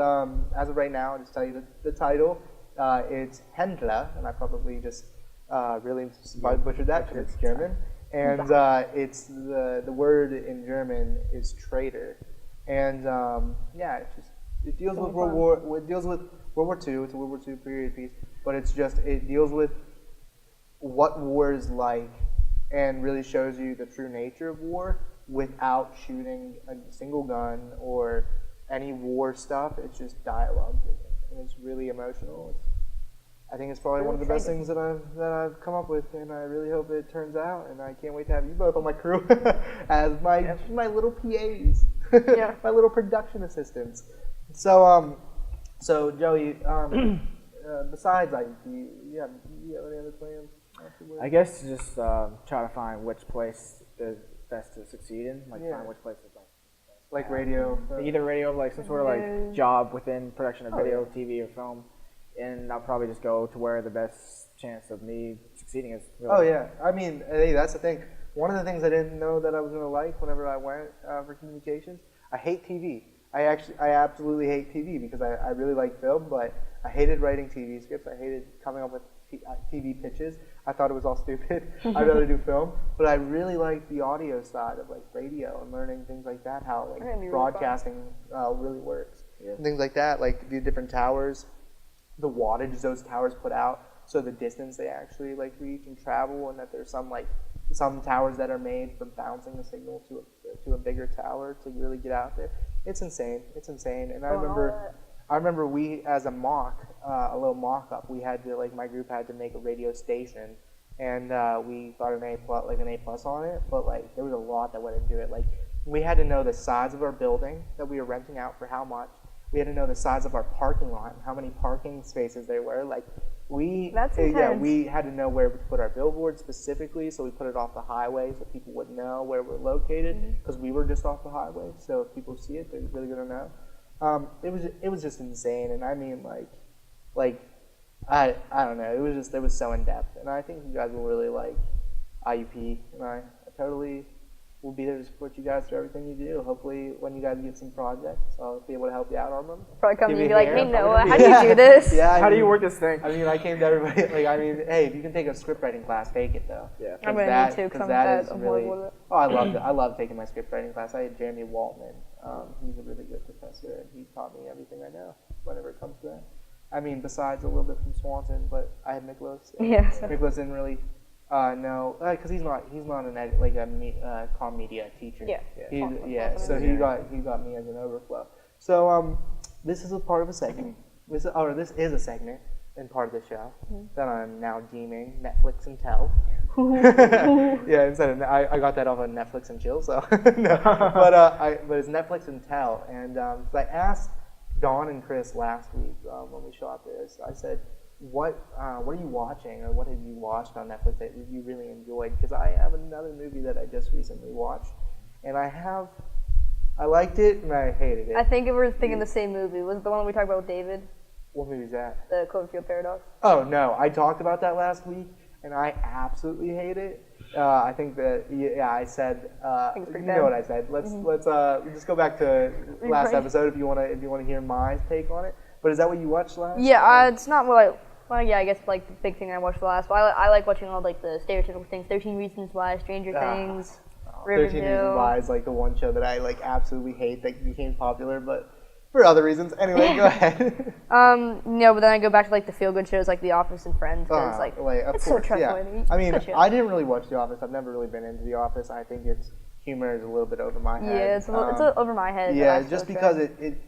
as of right now, I'll just tell you the title. It's Händler, and I probably just really butchered that because it's German. And it's the word in German is traitor, and it deals with World War II. It's a World War II period piece, but it deals with what war is like, and really shows you the true nature of war without shooting a single gun or any war stuff. It's just dialogue, and it's really emotional. I think it's probably one of the best things that I've come up with, and I really hope it turns out. And I can't wait to have you both on my crew as my little PAs, my little production assistants. So Joey, besides IUP, you have any other plans? I guess just try to find which place is best to succeed in, find which place is like radio, either radio, like some sort of like job within production of video, TV, or film. And I'll probably just go to where the best chance of me succeeding is. Really. Oh yeah, I mean, hey, that's the thing. One of the things I didn't know that I was gonna like whenever I went for communications, I hate TV. I absolutely hate TV because I really like film, but I hated writing TV scripts. I hated coming up with TV pitches. I thought it was all stupid. I'd rather do film, but I really like the audio side of like radio and learning things like that, how like broadcasting really works, and things like that, like the different towers the wattage those towers put out, so the distance they actually like reach and travel, and that there's some towers that are made for bouncing the signal to a bigger tower to really get out there. It's insane. It's insane. And I remember we, as a little mock-up, we had to, like, my group had to make a radio station, and we got an A+ on it, but, like, there was a lot that went into it. Like, we had to know the size of our building that we were renting out for how much. We had to know the size of our parking lot and how many parking spaces there were. Like, That's intense. we had to know where to put our billboard specifically, so we put it off the highway so people would know where we're located, because we were just off the highway. So if people see it, they're really gonna know. It was just insane, and I mean, like I don't know. It was so in depth, and I think you guys will really like IUP, and I totally will be there to support you guys through everything you do. Hopefully, when you guys get some projects, I'll be able to help you out on them. Probably come Give and me be like, a hey hand. Noah, how do you do this? Yeah, How do you work this thing? I mean, I came to everybody, like, I mean, hey, if you can take a script writing class, take it, though. Yeah. I'm gonna need to, because I'm that is I'm really, horrible with it. oh, I loved it. I love taking my script writing class. I had Jeremy Waltman. He's a really good professor, and he taught me everything I know whenever it comes to that. I mean, besides a little bit from Swanson, but I had Nicholas. Yes. Nicholas didn't really know, because he's not a comm media teacher. Yeah. So he got me as an overflow. So this is a part of a segment. This is a segment and part of the show that I'm now deeming Netflix and Tell. Yeah, instead of I got that off of Netflix and Chill. So no, but it's Netflix and Tell, and so I asked Dawn and Chris last week when we shot this. I said, what are you watching, or what have you watched on Netflix that you really enjoyed? Because I have another movie that I just recently watched, and I liked it and I hated it. I think we were thinking the same movie. Was it the one we talked about with David? What movie is that? The Cloverfield Paradox? Oh, no. I talked about that last week, and I absolutely hate it. I think that, I said, you know what I said. Let's just go back to last episode if you want to hear my take on it. But is that what you watched last? Yeah, it's not what I guess like the big thing I watched last. But I like watching all like the stereotypical things. 13 Reasons Why, Stranger Things, 13 Reasons Why is like the one show that I like absolutely hate that became popular, but for other reasons. Anyway, go ahead. No, but then I go back to like the feel good shows like The Office and Friends, because it's so trustworthy. Yeah. I mean, I didn't really watch The Office. I've never really been into The Office. I think its humor is a little bit over my head. Yeah, it's a little over my head. Yeah, just because it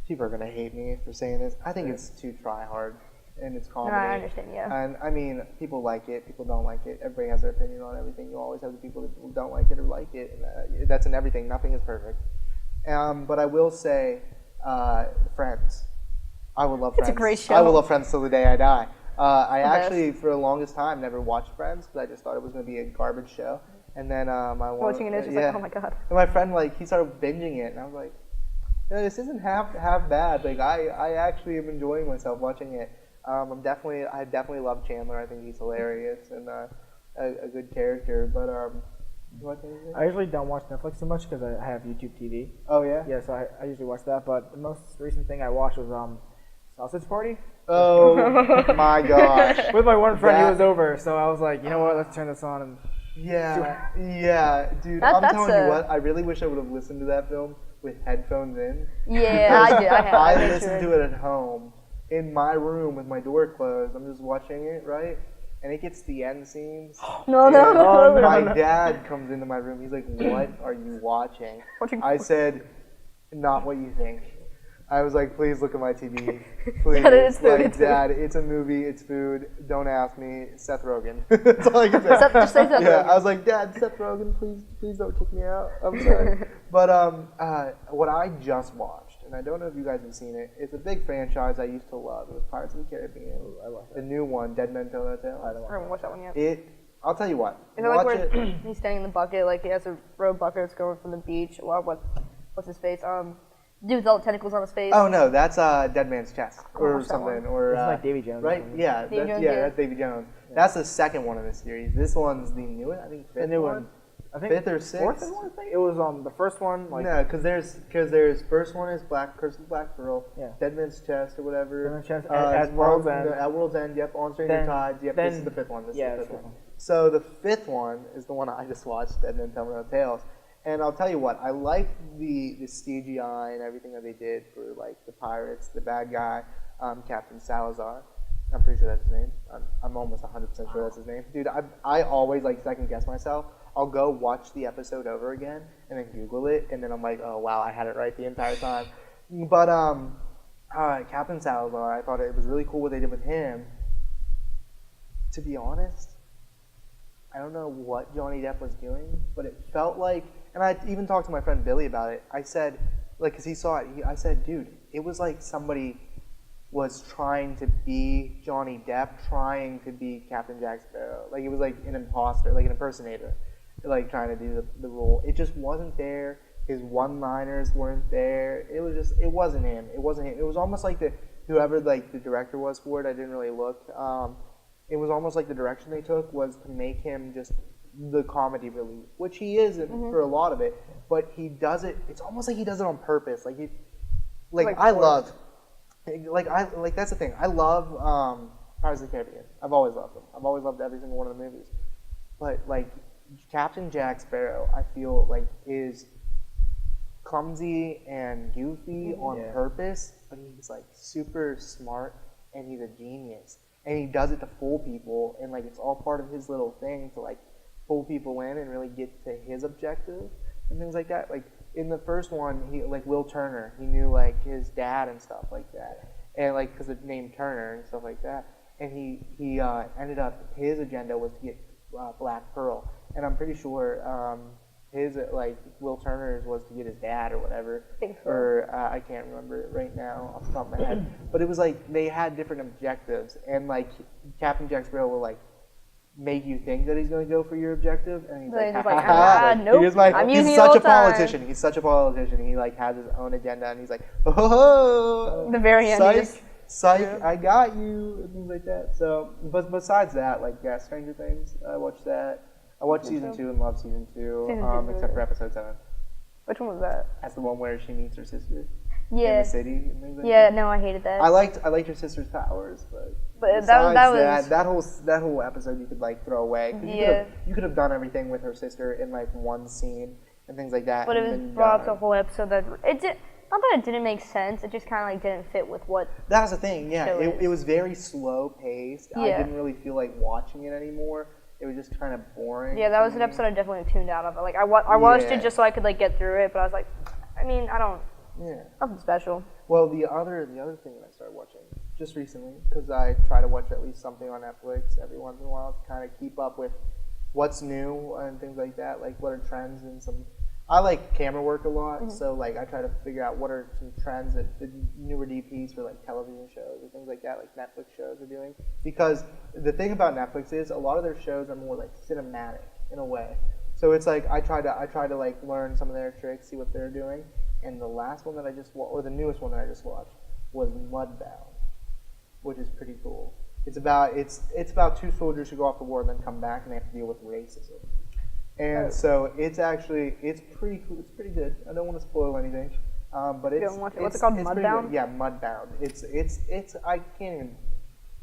people are gonna hate me for saying this. I think it's too try hard in its comedy. No, I understand, yeah. And I mean, people like it, people don't like it. Everybody has their opinion on everything. You always have the people that don't like it or like it. And that's in everything. Nothing is perfect. But I will say, Friends. I will love Friends. It's a great show. I will love Friends till the day I die. I actually, for the longest time, never watched Friends because I just thought it was going to be a garbage show. And then watching it, it's just like, oh my god. And my friend, like, he started binging it, and I was like, this isn't half bad. Like, I actually am enjoying myself watching it. I definitely love Chandler. I think he's hilarious and a good character. But you watch anything? I usually don't watch Netflix too much because I have YouTube TV. Oh yeah. Yeah, so I usually watch that. But the most recent thing I watched was Sausage Party. Oh my gosh. With my one friend, he was over, so I was like, you know what? Let's turn this on and. Yeah, dude. I'm telling you what. I really wish I would have listened to that film with headphones in. Yeah, I did. I listened to it at home in my room with my door closed. I'm just watching it, right? And it gets to the end scenes. No. My dad comes into my room. He's like, "What are you watching?" I said, "Not what you think." I was like, "Please look at my TV. Please." Dad, it's food, like, Dad, it's a movie. It's food. Don't ask me. Seth Rogen. That's all I can say. Just say Seth Rogen. I was like, "Dad, Seth Rogen, please don't kick me out." I'm sorry. But what I just watched, and I don't know if you guys have seen it. It's a big franchise I used to love. It was Pirates of the Caribbean. I watched The new one, Dead Men Tell No Tales. I haven't watched that one yet. I'll tell you what. Is it like where he's standing in the bucket, like he has a row of buckets going from the beach? What's his face? Dude with all the tentacles on his face. Oh no, that's Dead Man's Chest or something, or This is like Davy Jones. right? Yeah, that's Davy Jones. Yeah. That's the second one in the series. This one's the newest. I think fifth The new one. I think Fifth or sixth. Fourth one, I think. It was the first one. Like, No, because there's first one is Curse of Black Pearl. Yeah. Dead Man's Chest or whatever. Dead Man's Chest, at World's End. At World's End. Yep. On Stranger Tides. Yep. This is the fifth one. This is the fifth one. So the fifth one is the one I just watched, Dead Men Tell No Tales. And I'll tell you what, I like the CGI and everything that they did for like the pirates, the bad guy. Captain Salazar. I'm pretty sure that's his name. I'm almost 100% sure that's his name. Dude, I always like second guess myself. I'll go watch the episode over again and then Google it, and then I'm like, oh wow, I had it right the entire time. But Captain Salazar, I thought it was really cool what they did with him. To be honest, I don't know what Johnny Depp was doing, but it felt like, and I even talked to my friend Billy about it. I said, like, because he saw it, I said, dude, it was like somebody was trying to be Johnny Depp, trying to be Captain Jack Sparrow. Like, it was like an imposter, like an impersonator, like trying to do the role. It just wasn't there. His one-liners weren't there. It was just, it wasn't him. It wasn't him. It was almost like whoever like the director was for it, I didn't really look. It was almost like the direction they took was to make him just the comedy relief, which he is for a lot of it. But he does it. It's almost like he does it on purpose. Like that's the thing. I love Pirates of the Caribbean. I've always loved them. I've always loved every single one of the movies. But like Captain Jack Sparrow, I feel like is clumsy and goofy on purpose, but he's like super smart and he's a genius. And he does it to fool people, and like it's all part of his little thing to like pull people in and really get to his objective and things like that. Like in the first one, he like Will Turner, he knew like his dad and stuff like that, and like because of the name Turner and stuff like that. And he ended up his agenda was to get Black Pearl, and I'm pretty sure his like Will Turner's was to get his dad or whatever, or I can't remember it right now off the top of my head. But it was like they had different objectives, and like Captain Jack Sparrow will like make you think that he's going to go for your objective, and he's like, nope. He's such a politician. He's such a politician. He like has his own agenda, and he's like, oh, the very end. Psych, I got you, and things like that. So, but besides that, like Stranger Things, I watched that. I watched season 2 and loved season 2, except for episode 7. Which one was that? That's the one where she meets her sister. Yeah. In the city and things like that. No, I hated that. I liked her sister's powers, but that whole episode you could like throw away. You could have done everything with her sister in like one scene and things like that. But it was brought up the whole episode that it did. Not that it didn't make sense. It just kind of like didn't fit with what. That was the thing. Yeah, it was very slow paced. I didn't really feel like watching it anymore. It was just kind of boring. Yeah, that was an episode I definitely tuned out of. Like I watched it just so I could like get through it, but I was like, I mean, I don't. Yeah. Nothing special. Well, the other thing that I started watching just recently, because I try to watch at least something on Netflix every once in a while to kind of keep up with what's new and things like that, like what are trends and some. I like camera work a lot, so like I try to figure out what are some trends that the newer DPs for like television shows or things like that, like Netflix shows are doing. Because the thing about Netflix is a lot of their shows are more like cinematic in a way. So it's like I try to like learn some of their tricks, see what they're doing. And the last one that the newest one that I just watched was Mudbound, which is pretty cool. It's about 2 soldiers who go off to war and then come back and they have to deal with racism. And so it's pretty cool. It's pretty good. I don't want to spoil anything, but it's what's it called? Mudbound? Yeah, Mudbound. It's I can't even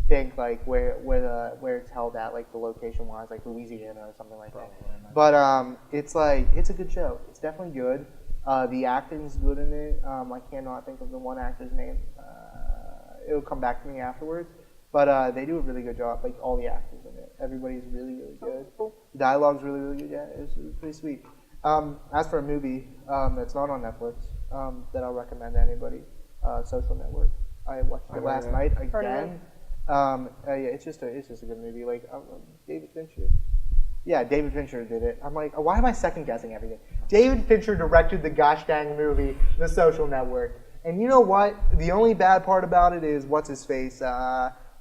think like where it's held at, like the location wise, like Louisiana or something like that. But it's a good show. It's definitely good. The acting's good in it. I cannot think of the one actor's name. It'll come back to me afterwards. But they do a really good job, like all the actors in it. Everybody's really, really good. The dialogue's really, really good. Yeah, it was pretty sweet. As for a movie that's not on Netflix that I'll recommend to anybody, Social Network. I watched it last night again. It's just a good movie. Like David Fincher. Yeah, David Fincher did it. I'm like, why am I second guessing everything? David Fincher directed the gosh dang movie, The Social Network. And you know what? The only bad part about it is what's his face.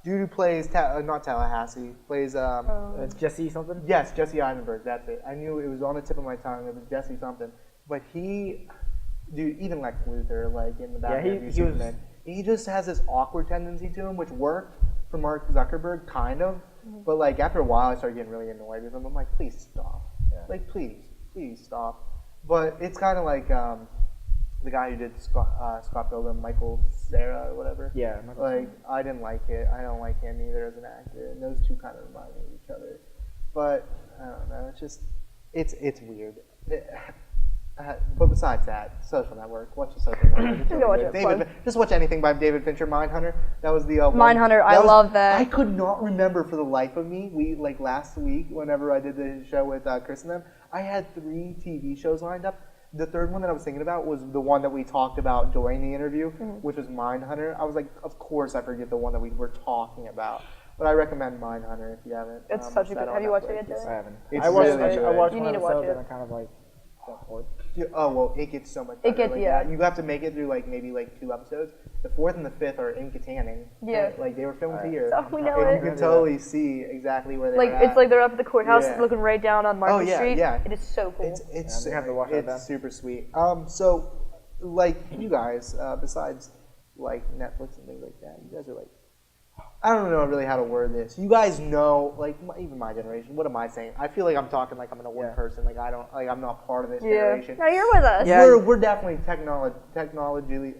Dude who plays not Tallahassee plays it's Jesse something. Yes, Jesse Eisenberg. That's it. I knew it was on the tip of my tongue. It was Jesse something. But even Lex Luthor, like in the Batman Superman, he just has this awkward tendency to him, which worked for Mark Zuckerberg, kind of. But like after a while, I started getting really annoyed with him. I'm like, please stop. Yeah. Like please stop. But it's kind of like the guy who did Scott Pilgrim, Michael Cera or whatever. Yeah. I didn't like it. I don't like him either as an actor. And those two kind of remind me of each other. But I don't know. It's just it's weird. But besides that, Social Network. Watch the Social Network. It's Just go watch really it. good. just watch anything by David Fincher. Mindhunter. That was the Mindhunter, I love that. I could not remember for the life of me. Last week, whenever I did the show with Crissman, I had 3 TV shows lined up. The third one that I was thinking about was the one that we talked about during the interview, which was Mindhunter. I was like, of course I forget the one that we were talking about. But I recommend Mindhunter if you haven't. It's such a good. Have you watched it yet, Joey? I haven't. It's I watched, really good. I watched You one need to episode watch it. and I kind of like got bored. Oh well, it gets so much It better. gets- yeah. You have to make it through maybe 2 episodes. The 4th and the 5th are in Katanning. Yeah. They were filmed here. So we know and it. you can totally see exactly where they're at. It's like they're up at the courthouse, Yeah. looking right down on Market yeah, Street. yeah. It is so cool. It's Yeah, we have to watch that then. it's super sweet. So you guys, besides Netflix and things like that, you guys are I don't know really how to word this. You guys know, even my generation. What am I saying? I feel like I'm talking like I'm an old person. I'm not part of this generation. No, you're with us. Yeah. We're definitely technologically. Technology.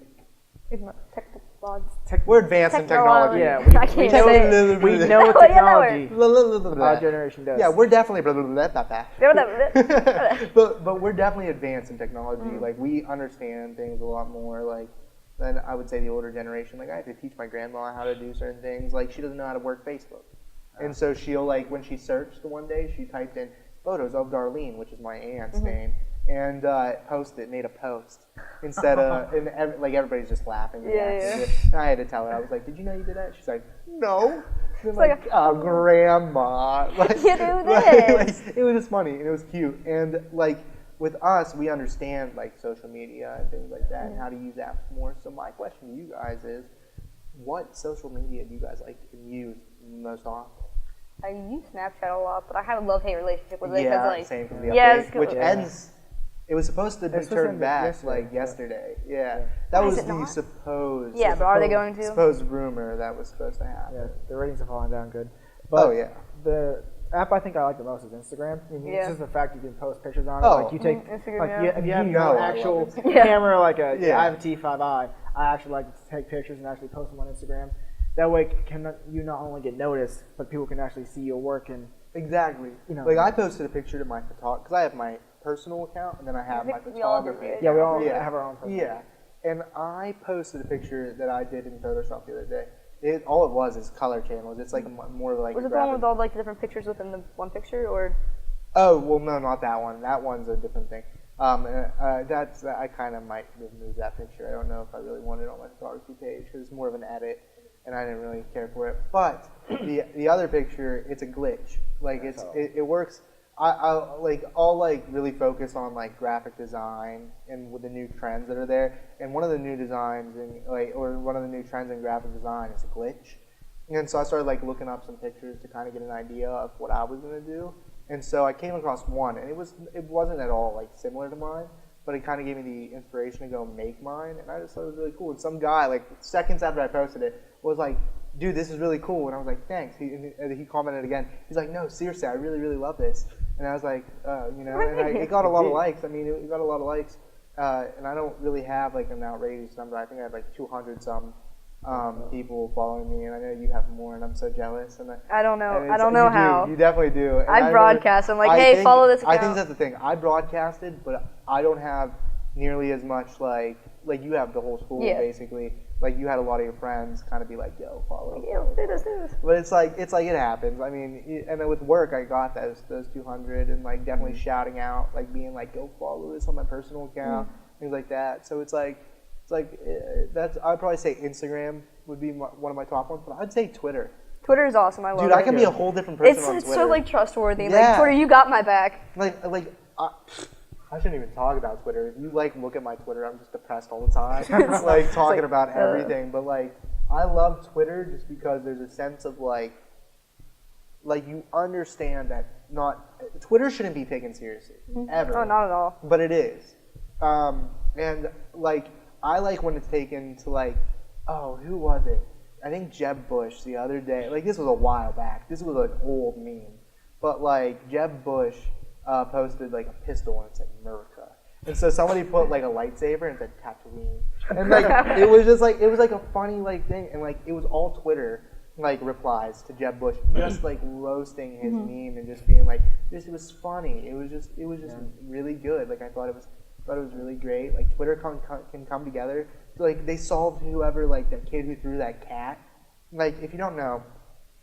We're advanced in technology. Yeah, I can't we say know, it. we know what Oh, yeah, that technology our generation does. Yeah, we're definitely Whatever. but we're definitely advanced in technology. Mm-hmm. We understand things a lot more than I would say the older generation. I had to teach my grandma how to do certain things. She doesn't know how to work Facebook. And so she'll when she searched one day, she typed in photos of Darlene, which is my aunt's name, and made a post instead of, and everybody's just laughing. Yeah. And I had to tell her, I was like, did you know you did that? She's like, no. And like oh, grandma. You do this. It was just funny and it was cute. And with us, we understand social media and things like that and how to use apps more. So my question to you guys is, what social media do you guys like to use most often? I use Snapchat a lot, but I have a love-hate relationship with it. Yeah, same from the update, Yeah, it's which cool. ends. It was supposed to be It's supposed to turned end back yesterday. Yeah, that Why is was it the not? supposed. Yeah, but are they going to? Supposed rumor that was supposed to happen. Yeah, the ratings are falling down good. But Oh yeah. the app I think I like the most is Instagram. Yeah. It's just the fact you can post pictures on it. Oh. You take Instagram, yeah. if you have You your know own I love actual Instagram. Yeah. camera, Yeah. I have a T5i. I actually like to take pictures and actually post them on Instagram. That way, you not only get noticed, but people can actually see your work and. Exactly. I posted a picture to my photography because I have my personal account and then I have my think we all do, photography. right? Yeah, we all Yeah. have our own. Personal. Yeah, and I posted a picture that I did in Photoshop the other day. All it was is color channels. It's more like Was a it the one graphic. with all the different pictures within the one picture, or? Oh well, no, not that one. That one's a different thing. I kind of might remove that picture. I don't know if I really want it on my photography page because it's more of an edit, and I didn't really care for it. But the other picture, it's a glitch. It works. I'll really focus on graphic design and with the new trends that are there. And one of the new designs one of the new trends in graphic design is a glitch. And so I started looking up some pictures to kind of get an idea of what I was gonna do. And so I came across one, and it wasn't at all similar to mine, but it kind of gave me the inspiration to go make mine, and I just thought it was really cool. And some guy, seconds after I posted it, was like, "Dude, this is really cool," and I was like, "Thanks." He commented again. He's like, "No, seriously, I really, really love this." And I was like, and it got a lot of likes. I mean, it got a lot of likes, and I don't really have an outrageous number. I think I have 200 some people following me, and I know you have more, and I'm so jealous. And I don't know. and I don't know you how. You definitely do. And I broadcast. I'm like, hey, follow this account. I think that's the thing. I broadcasted, but I don't have nearly as much you have the whole school basically. You had a lot of your friends kind of be like, yo, follow. Yeah, do this. But it's it happens. I mean, and then with work, I got those 200 and definitely shouting out, being go follow this on my personal account, things like that. So that's, I'd probably say Instagram would be one of my top ones, but I'd say Twitter. Twitter is awesome. I love Dude, it. I can be a whole different person on It's Twitter. so trustworthy. Yeah. Twitter, you got my back. I shouldn't even talk about Twitter. If you look at my Twitter, I'm just depressed all the time. Talking about everything. But I love Twitter just because there's a sense of you understand that Twitter shouldn't be taken seriously ever. Oh, not at all. But it is. And I like when it's taken to oh, who was it? I think Jeb Bush the other day. This was a while back. This was an old meme. But Jeb Bush posted a pistol and it said America. And so somebody put a lightsaber and it said Tatooine. And it was just it was a funny thing, and it was all Twitter replies to Jeb Bush, just roasting his meme and just being it was funny. It was just really good. I thought it was thought it was really great. Like Twitter can come together. Like they solved whoever, like that kid who threw that cat. Like if you don't know,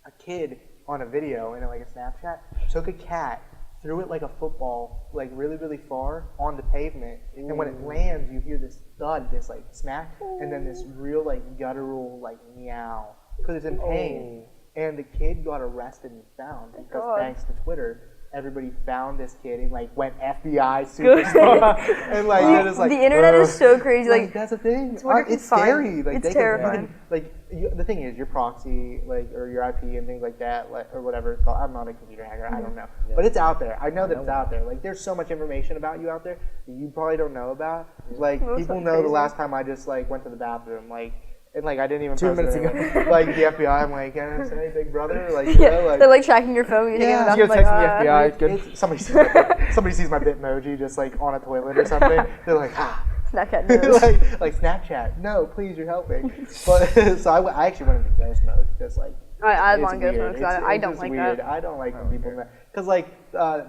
a kid on a video and like a Snapchat took a cat, threw it like a football, like really, really far on the pavement. Ooh. And when it lands, you hear this thud, this like smack, and then this real like guttural like meow because it's in pain. And the kid got arrested and found because thanks to Twitter, everybody found this kid and like went FBI super speed. And like they're just like the internet is so crazy. Like that's the thing. It's fine. scary. Like it's terrifying. The thing is, your proxy, like, or your IP and things like that, like, or whatever it's called. I'm not a computer hacker. I don't know, but it's out there. I know that it's out there. Like, there's so much information about you out there that you probably don't know about. Like, people know the last time I just like went to the bathroom, like. And like I didn't even 2 minutes ago. Like the FBI, I'm like, NSA, Big Brother, like, you know, like they're like tracking your phone. You go text the FBI. Good. Somebody sees my Bitmoji just like on a toilet or something. They're like, Snapchat knows. like Snapchat. No, please, you're helping. But so I actually went into ghost mode because like I want ghost mode because I don't like weird. that. I don't like when people because like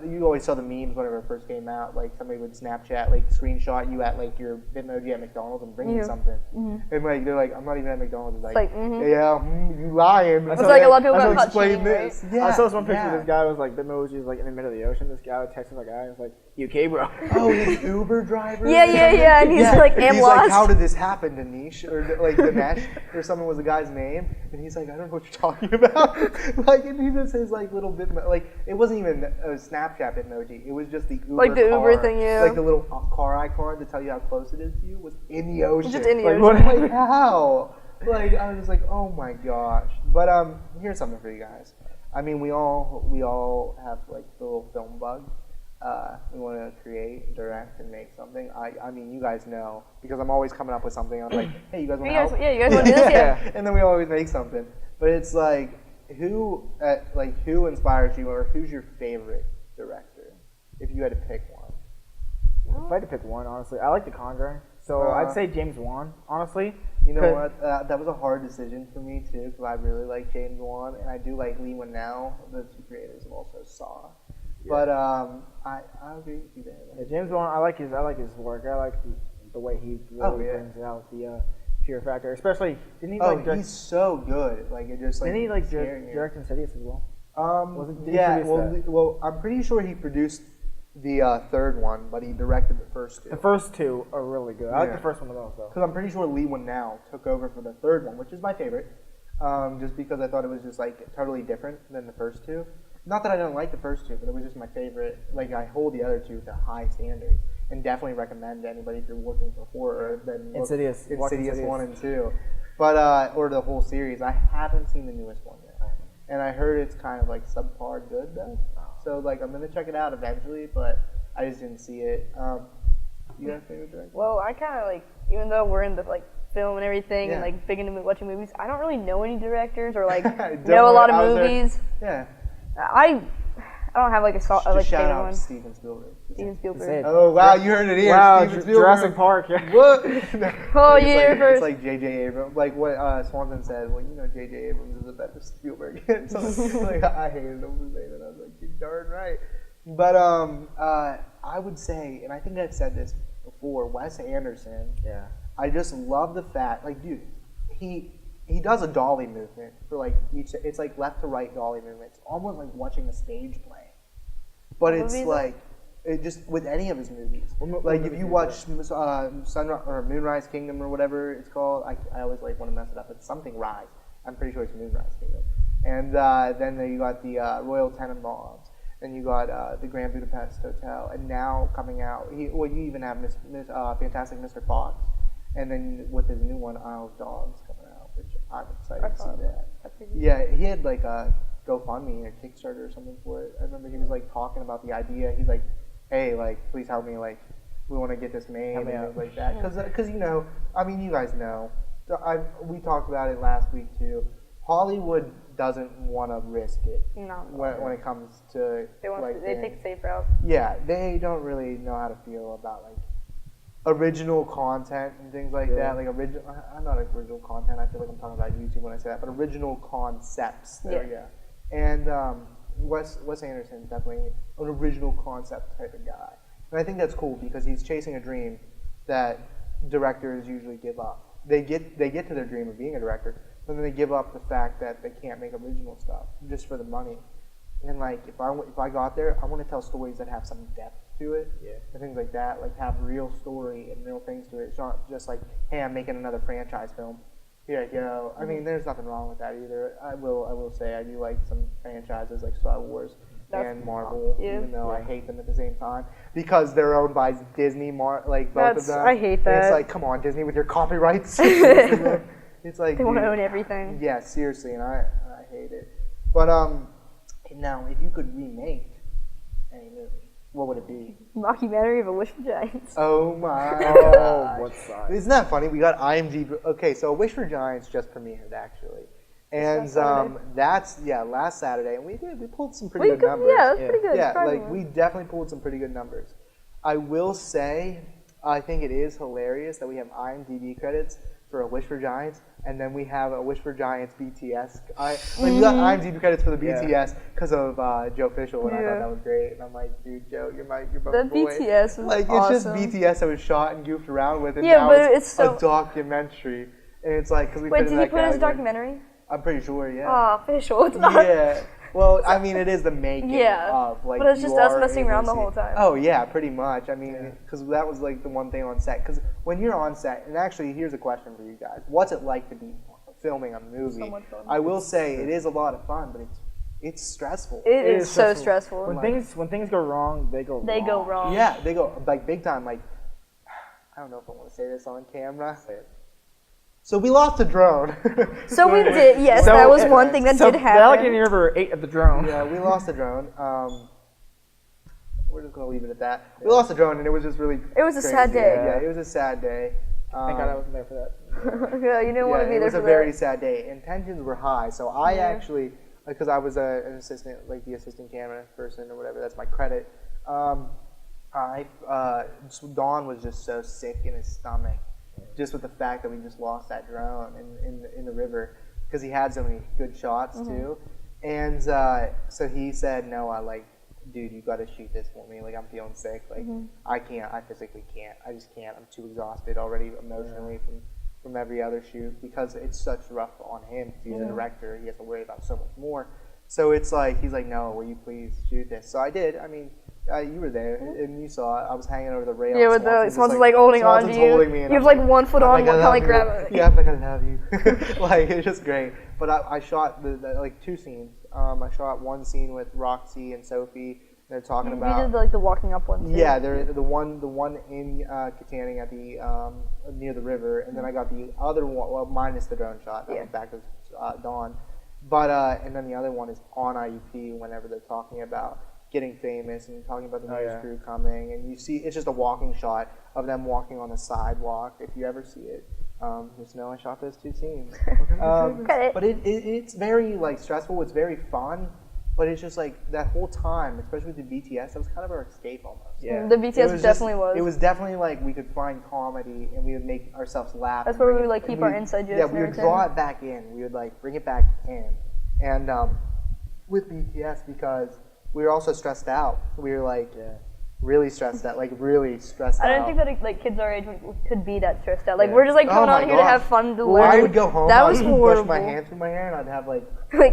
you always saw the memes whenever it first came out. Like somebody would Snapchat like screenshot you at like your Bitmoji at McDonald's and bring you something, and like they're like, I'm not even at McDonald's. It's like you lying. It's like a lot of people got explain cheating, this. right? Yeah, I saw this one picture. This guy was like Bitmoji was like in the middle of the ocean. This guy was texting like guy was like, "You okay, bro?" Oh, he's Uber driver. Yeah, and he's like, "I'm he's lost." Like, how did this happen, Danish? Or like Dinesh, or someone was the guy's name, and he's like, I don't know what you're talking about. Like, and he just his like little bit, like it wasn't even a Snapchat Bitmoji. It was just the Uber like the car. Uber thing, yeah. Like the little car icon to tell you how close it is to you was in the ocean. Just in the like, ocean. Like how? Like I was just like, oh my gosh. But here's something for you guys. I mean, we all have like the little film bug. We want to create, direct, and make something. I mean, you guys know because I'm always coming up with something. I'm like, hey, you guys want to help? Yeah, you guys want to do this? Yeah. And then we always make something. But it's like, who inspires you, or who's your favorite director? If you had to pick one. If I had to pick one, honestly, I like The Conjuring. So I'd say James Wan, honestly. You know what? That was a hard decision for me too, because I really like James Wan, and I do like Lee Whannell, the two creators of also Saw. But I agree with you there. Yeah, James Wan, I like his work. I like the way he really brings out the fear factor, especially. Didn't he like? He's so good. Like it just like. Didn't he like direct Insidious as well? Well, I'm pretty sure he produced the third one, but he directed the first two. The first two are really good. I like the first one the most, though. Because I'm pretty sure Lee Whannell took over for the third one, which is my favorite. Just because I thought it was just like totally different than the first two. Not that I didn't like the first two, but it was just my favorite. Like I hold the other two to high standards, and definitely recommend to anybody if you're looking for horror. Then Insidious 1 and 2, but or the whole series. I haven't seen the newest one yet, and I heard it's kind of like subpar good though. So like I'm gonna check it out eventually, but I just didn't see it. You have a favorite director? Well, I kind of like, even though we're in the like film and everything and like big into watching movies, I don't really know any directors or like know a lot of movies. I don't have like a shout favorite out one. Steven Spielberg. Steven Spielberg. Oh wow, you heard it here. Wow, Steven Spielberg. Jurassic Park. Yeah. What? First. It's like J.J. Abrams. Like what Swanson said. Well, you know, J.J. Abrams is the better Spielberg. So like I hated him for saying that. I was like, you're darn right. But I would say, and I think I've said this before, Wes Anderson. Yeah. I just love the fact, like, dude, he does a dolly movement for like each. It's like left to right dolly movement. It's almost like watching a stage play, but it's like it just with any of his movies. Like if you watch Sunrise or Moonrise Kingdom or whatever it's called, I always like want to mess it up. It's something Rise. I'm pretty sure it's Moonrise Kingdom. And then you got the Royal Tenenbaums. Then you got the Grand Budapest Hotel, and now coming out, you even have Fantastic Mr. Fox, and then with his new one, Isle of Dogs coming out, which I'm excited to see that. Yeah, he had like a GoFundMe or Kickstarter or something for it. I remember he was like talking about the idea. He's like, "Hey, like, please help me. Like, we want to get this made and things like that." Because you know, I mean, you guys know, we talked about it last week too. Hollywood doesn't want to risk it when it comes to they take the safe route. Yeah, they don't really know how to feel about like original content and things like that. Like I'm not original content. I feel like I'm talking about YouTube when I say that, but original concepts. There we go. And Wes Anderson is definitely an original concept type of guy. And I think that's cool because he's chasing a dream that directors usually give up. They get to their dream of being a director, but then they give up the fact that they can't make original stuff just for the money. And like if I got there, I want to tell stories that have some depth to it, and things like that, like have real story and real things to it. It's not just like, hey, I'm making another franchise film. Here I go. I mean, there's nothing wrong with that either. I will say I do like some franchises like Star Wars and Marvel, even though I hate them at the same time because they're owned by Disney. Like both of them. I hate that. And it's like, come on, Disney with your copyrights. It's like They want to own everything. Yeah, seriously, and I hate it. But now if you could remake any movie, what would it be? Mockumentary of A Wish for Giants. Oh my god. Woodside. Isn't that funny? We got IMDb. Okay, so A Wish for Giants just premiered actually. And that's last Saturday, and we pulled some pretty good numbers. Yeah, that's pretty good. Yeah, like we definitely pulled some pretty good numbers. I will say, I think it is hilarious that we have IMDb credits for A Wish for Giants, and then we have A Wish for Giants BTS. We got IMDb credits for the BTS because of Joe Fishel, and I thought that was great. And I'm like, dude, Joe, you're my boy. BTS was like awesome. it's just BTS that was shot and goofed around with, and Yeah, now but it's a documentary, and it's like because we Wait, fit in did he that put it as a category. documentary? I'm pretty sure, yeah. Oh, Fishel, it's not. Yeah. Well, I mean, it is the making of like. But it's just you us are messing able around to the see- whole time. Oh yeah, pretty much. I mean, because that was like the one thing on set. Because when you're on set, and actually, here's a question for you guys: what's it like to be filming a movie? So much fun. I will say it is a lot of fun, but it's stressful. It is so stressful. When things go wrong, they go wrong. They go wrong. Yeah, they go like big time. Like I don't know if I want to say this on camera. So we lost a drone. So we did, yes, So- that was one thing that did The happen. Allegheny River ate at the drone. Yeah, we lost a drone. We're just gonna leave it at that. We lost a drone, and it was just really. It was a crazy. sad day. Yeah, it was a sad day. Thank God I wasn't there for that. Yeah, you didn't want to be it there was for a very sad day, and tensions were high. So I actually, because I was an assistant, like the assistant camera person or whatever. That's my credit. Don was just so sick in his stomach, just with the fact that we just lost that drone in the river, because he had so many good shots too. And so he said, Noah, like, dude, you got to shoot this for me. Like, I'm feeling sick. Like, I can't. I physically can't. I just can't. I'm too exhausted already emotionally from every other shoot, because it's such rough on him. Because he's a director. He has to worry about so much more. So it's like, he's like, no, will you please shoot this? So I did. I mean, you were there, and you saw it. I was hanging over the rail. Yeah, with the Swanson's like holding on to you. Holding me, You have like 1 foot on, one kind of like grab it. Yeah, I'm like, I love you. Like, it's just great. But I shot the like 2 scenes. I shot one scene with Roxy and Sophie. They're talking about. You did like the walking up one too. Yeah, they're the one in Katanning at the near the river, and then I got the other one, well, minus the drone shot. That was back to Dawn. But and then the other one is on IUP whenever they're talking about getting famous and talking about the news crew coming, and you see it's just a walking shot of them walking on the sidewalk. If you ever see it, just know I shot those 2 scenes. But it's very like stressful. It's very fun, but it's just like that whole time, especially with the BTS, that was kind of our escape almost. Yeah, the BTS definitely was. It was definitely like we could find comedy and we would make ourselves laugh. That's where we would like keep our inside jokes. Yeah, we would draw it back in. We would like bring it back in, and with BTS, because we were also stressed out. We were like really stressed out, like really stressed out. I didn't think that like kids our age could be that stressed out. Like we're just like coming on here to have fun to learn. I would go home. That was I'd horrible. brush my hands through my hair, and I'd have like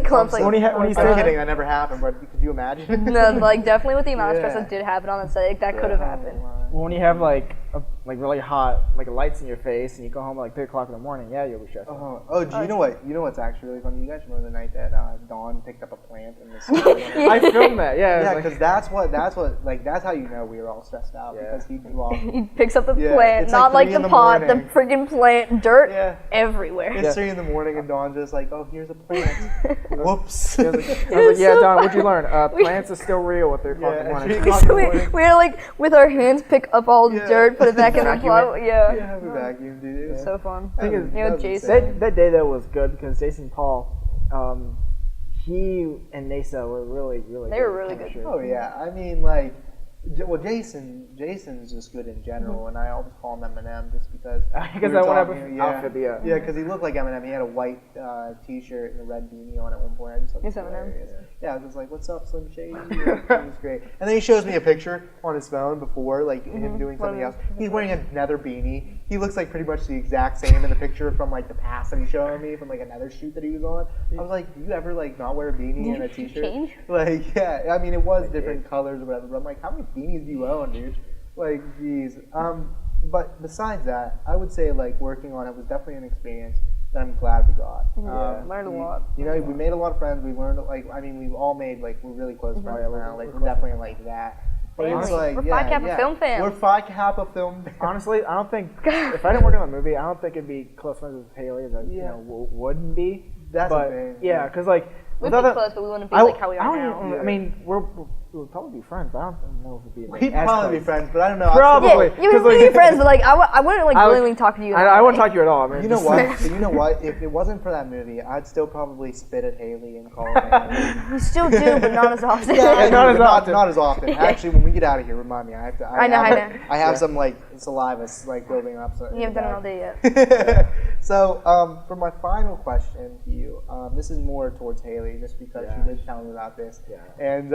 clumps. Like when he I'm said kidding. That never happened. But could you imagine? No, like definitely with the amount of stress that did happen on the set, like, that could have happened. when you have like really hot like lights in your face and you go home at like 3 o'clock in the morning, yeah, you'll be stressed. Oh, do you know what? You know what's actually really funny? You guys remember the night that Dawn picked up a plant in the sky? I filmed that. Yeah. Yeah, because that's how you know we were all stressed out, because he dropped. He picks up the Yeah, plant, it's not like like 3 in the the pot, the morning. freaking plant, dirt Yeah. everywhere. It's 3 in the morning, and Dawn's just like, "Oh, here's a plant." Whoops. I was like, yeah, Don, what'd you learn? Plants are still real at 3 o'clock in the Yeah, morning. 3 o'clock in the we morning. were like with our hands pick up all the Yeah. dirt, put it back in the Vacuum plot. Yeah. Yeah, have a vacuum, dude. It was So fun. Thing is, You know, that was Jason. insane. That day though was good because Jason Paul, he and Nasa were really They were really good. chemistry. Oh yeah, I mean Jason's just good in general, and I always call him Eminem just because Because Because that one outfit, yeah. Yeah, because he looked like Eminem. He had a white T-shirt and a red beanie on at one point. I just thought it was hilarious. Yeah, I was just like, "What's up, Slim Shady?" It was great. And then he shows me a picture on his phone before, like him doing something else. He's wearing another beanie. He looks like pretty much the exact same in the picture from like the past that he's showing me from like another shoot that he was on. I was like, "Do you ever like not wear a beanie and a T-shirt?" Change? Like, yeah. I mean, it was different colors or whatever. But I'm like, how many beanies do you own, dude? Like, geez. But besides that, I would say like working on it was definitely an experience that I'm glad we got. Learned a lot. You know, we made a lot of friends. We learned like, I mean, we've all made like we're really close friends now. Like we're definitely like that. But it's like, we're Phi Kappa film fans. We're Phi Kappa film fans. Honestly, I don't think if I didn't work on the movie, I don't think it'd be close friends with Hayley as I wouldn't be. That's but, the thing. Yeah, because like we'd be close, but we wouldn't be like how we are now. I mean, we would probably be friends, but I don't know if we'd be. Like, we'd probably be friends, but I don't know. Probably. Yeah, you would be friends, but like I wouldn't like willingly talk to you. I wouldn't talk to you at all. I mean, you know what? You know what? If it wasn't for that movie, I'd still probably spit at Hayley and call her name. You still do, but not as often. Yeah, not as often. Not as often. Actually, when we get out of here, remind me. I have to. I know. I have some like saliva like building up. So you haven't done it all day yet. So, for my final question to you, this is more towards Hayley, just because she did tell me about this, and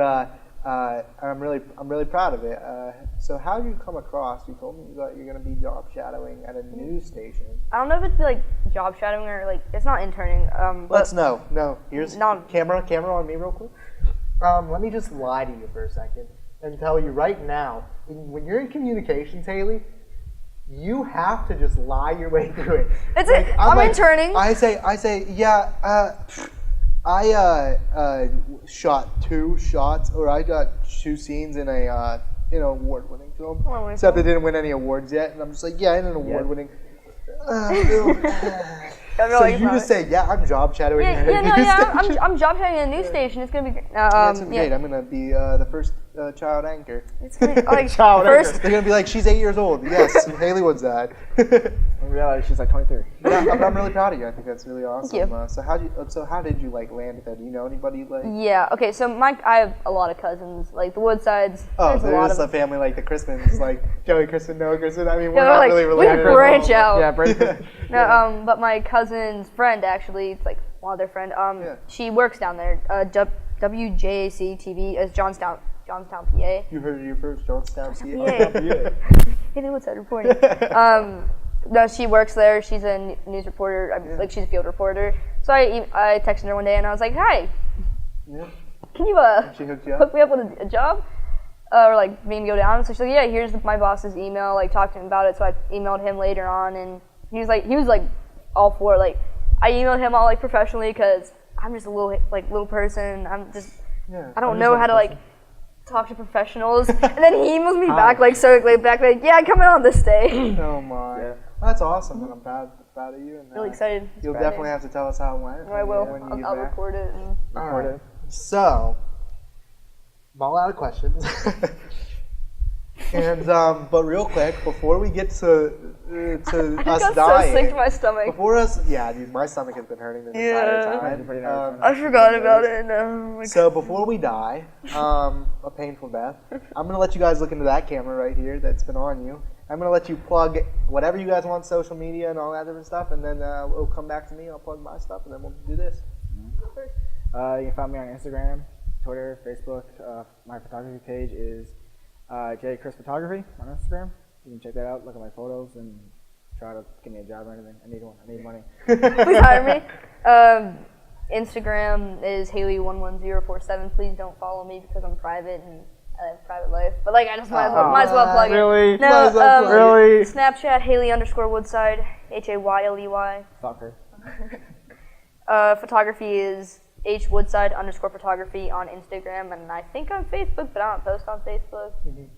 I'm really proud of it. So, how did you come across? You told me that you're going to be job shadowing at a news station. I don't know if it's like job shadowing or like it's not interning. Let's no. Here's camera on me real quick. Let me just lie to you for a second and tell you right now, when you're in communications, Hayley, you have to just lie your way through it. It's like, I'm like, interning. I say, yeah. I shot 2 shots, or I got 2 scenes in a award-winning film. Except I didn't win any awards yet, and I'm just like, yeah, in an award-winning. So you just say, yeah, I'm job shadowing. I'm job shadowing at a news station. It's gonna be. That's great. I'm gonna be the first child anchor. It's gonna be like first. They're gonna be like, she's 8 years old. Yes, Hayley Woodside. In reality, she's like 23. Yeah, I'm really proud of you. I think that's really awesome. Thank you. So how did you like land with that? Do you know anybody like? Yeah. Okay. So I have a lot of cousins, like the Woodsides. Oh, there's a family like the Crissmans, like Joey Crissman, Noah Crissman. I mean, we're not really related. We branch out. Yeah, branch out. No, but my cousin's friend actually, it's like one of their friend. She works down there. WJAC TV is Johnstown, PA. You heard it here first, Johnstown, PA. Hayley Woodside reporting. No, she works there. She's a news reporter. Like she's a field reporter. So I texted her one day and I was like, "Hi, can you she hooked you hook me up with a job, or like maybe go down?" So she's like, "Yeah, here's my boss's email. Like talk to him about it." So I emailed him later on, and he was like all for it. Like I emailed him all like professionally because I'm just a little person. I don't know how to like talk to professionals. And then he emails me back like yeah, I'm coming on this day. Oh my. Yeah. That's awesome, and I'm proud of you. And, really excited. You'll definitely have to tell us how it went. I will. I'll record it. And record it. So, I'm all out of questions. And but real quick, before we get to us dying, I got so sick to my stomach. Dude, my stomach has been hurting this entire time. I forgot about it. So before we die, a painful death, I'm gonna let you guys look into that camera right here that's been on you. I'm gonna let you plug whatever you guys want, social media and all that different stuff, and then it'll come back to me. I'll plug my stuff, and then we'll do this. You can find me on Instagram, Twitter, Facebook. My photography page is Chris Photography on Instagram. You can check that out, look at my photos, and try to give me a job or anything. I need one. I need money. Please hire me. Instagram is Hayley11047. Please don't follow me because I'm private and I have a private life. But like I just might as well plug it. Really? No, really? Snapchat Hayley_Woodside, HAYLEY. Soccer. Photography is HWoodside_photography on Instagram, and I think on Facebook, but I don't post on Facebook.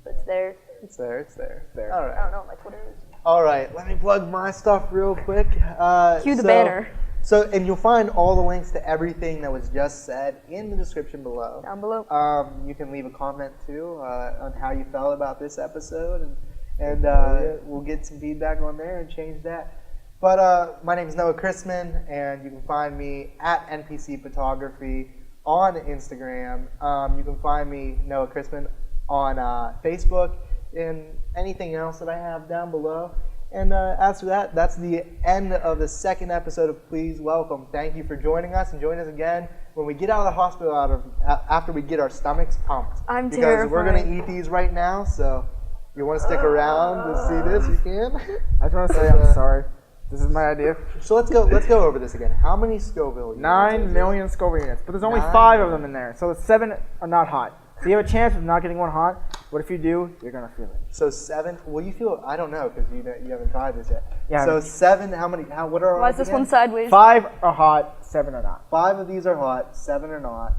But it's there. It's there. All right. I don't know what my Twitter is. All right, let me plug my stuff real quick. Cue the banner. So, and you'll find all the links to everything that was just said in the description below. Down below. You can leave a comment too on how you felt about this episode, and we'll get some feedback on there and change that. But my name is Noah Crissman, and you can find me at NPC Photography on Instagram. You can find me, Noah Crissman, on Facebook, and anything else that I have down below. And as for that, that's the end of the second episode of Please Welcome. Thank you for joining us, and join us again when we get out of the hospital after we get our stomachs pumped. I'm because terrified. we're going to eat these right now, so if you want to stick around to see this, you can. I just want to say I'm sorry. This is my idea. So let's go over this again. How many Scoville units? 9 million Scoville units, but there's only 5 of them in there, so 7 are not hot. So you have a chance of not getting one hot, but if you do, you're gonna feel it. So 7. Well, you feel. I don't know because you haven't tried this yet. Yeah. So 7. How many? What are? Why is this one sideways? 5 are hot, 7 are not. 5 of these are hot. 7 are not.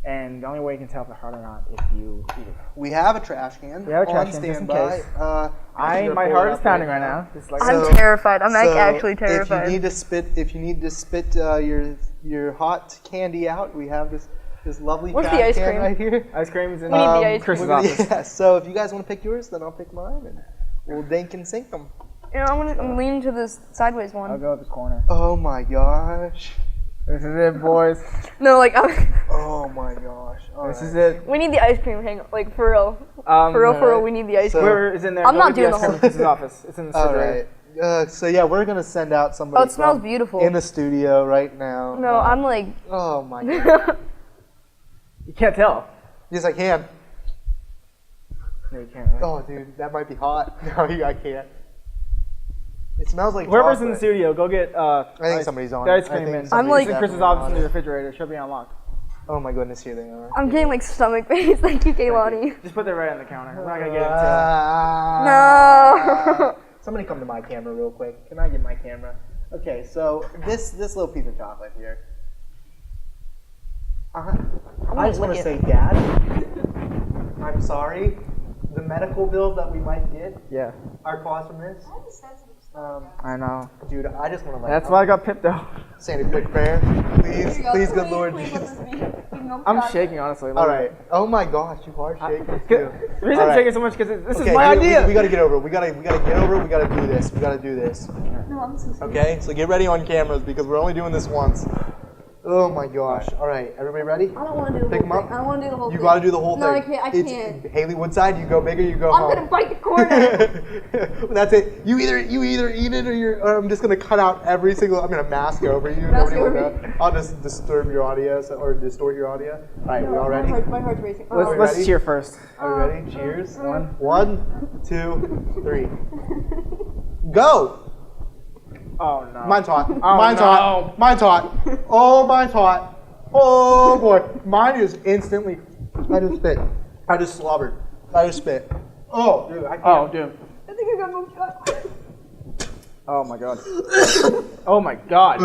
And the only way you can tell if they're hot or not if you eat it. We have a trash can. We have a trash on can, just in standby. case. My My heart is pounding right now. Just like I'm terrified. I'm actually terrified. If you need to spit your hot candy out, we have this lovely What's trash the ice can cream? right here. ice cream is in We need the ice Chris's We're gonna- office. yeah, so if you guys want to pick yours, then I'll pick mine, and we'll dink and sink them. You know, I'm leaning to this sideways I'll one. go up this corner. Oh my gosh. This is it, boys. No, like Oh my gosh. All This right. is it. we need the ice cream. Hang on, like for real. For real, we need the ice So- cream. Whoever is in there, I'm go not get doing the ice the cream in Chris's office. It's in the All refrigerator. right. So yeah, we're gonna send out somebody. Oh, it smells from beautiful. in the studio right now. No, I'm like. Oh my god. You can't tell. Yes, I can. No, you can't. Right? Oh, dude, that might be hot. No, I can't. It smells like Whoever's in the chocolate. studio, go get I think somebody's on the it. ice I cream think in. somebody's I'm like- It's in Chris's definitely office on in the it. refrigerator. It should be unlocked. Oh my goodness, here they are. I'm getting like stomach pains. Thank you, Kaylani. Just put that right on the counter. We're not gonna get it No. Somebody come to my camera real quick. Can I get my camera? Okay, so this little piece of chocolate here. I just want to say, Dad, I'm sorry. The medical bills that we might get Yeah, are caused from this. I know. Dude, I just want to That's why I got pipped out. say a quick prayer. Please, good Lord Jesus. I'm shaking, honestly. All right. Oh my gosh, you are shaking too. The reason All I'm right. shaking so much because this is Okay, my idea. We gotta get over it. We gotta get over it. We gotta do this. We gotta do this. No, I'm so sorry. Okay, so get ready on cameras because we're only doing this once. Oh my gosh. All right, everybody ready? I don't want to do the Pick whole 'em thing. up. I don't want to do the whole You thing. gotta do the whole No, thing. I can't. I It's can't. Hayley Woodside, you go big or you go I'm home. gonna bite the corner. That's it. You either eat it or I'm just gonna cut out every single. I'm gonna mask over you. Mask Nobody will over know. I'll just disturb your audio or distort your audio. All right, we all ready? My heart's racing. Let's ready? cheer first. Are we ready? Cheers. 1, 2, 3. Go! Oh no. Mine's hot. Oh, Mine's no. hot. Mine's hot. Oh, mine's hot. Oh boy. Mine is instantly. I just spit. I just slobbered. I just spit. Oh, dude. I can't. Oh, dude. I think I got moved up. Oh my god. Oh my god.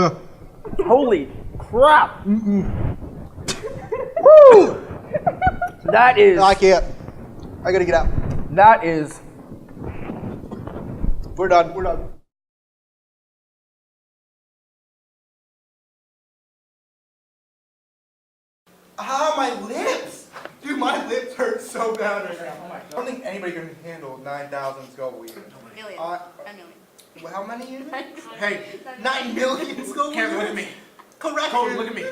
Holy crap. Woo! That is. I can't. I gotta get out. That is. We're done. We're done. Ah, my lips! Dude, my lips hurt so bad right now. Oh my God. I don't think anybody can handle 9,000 Scoville units. Million. 10 million. Well, how many units? Hey, 9 million Scoville units? Cameron, look at me. Correct. Cody, look at me.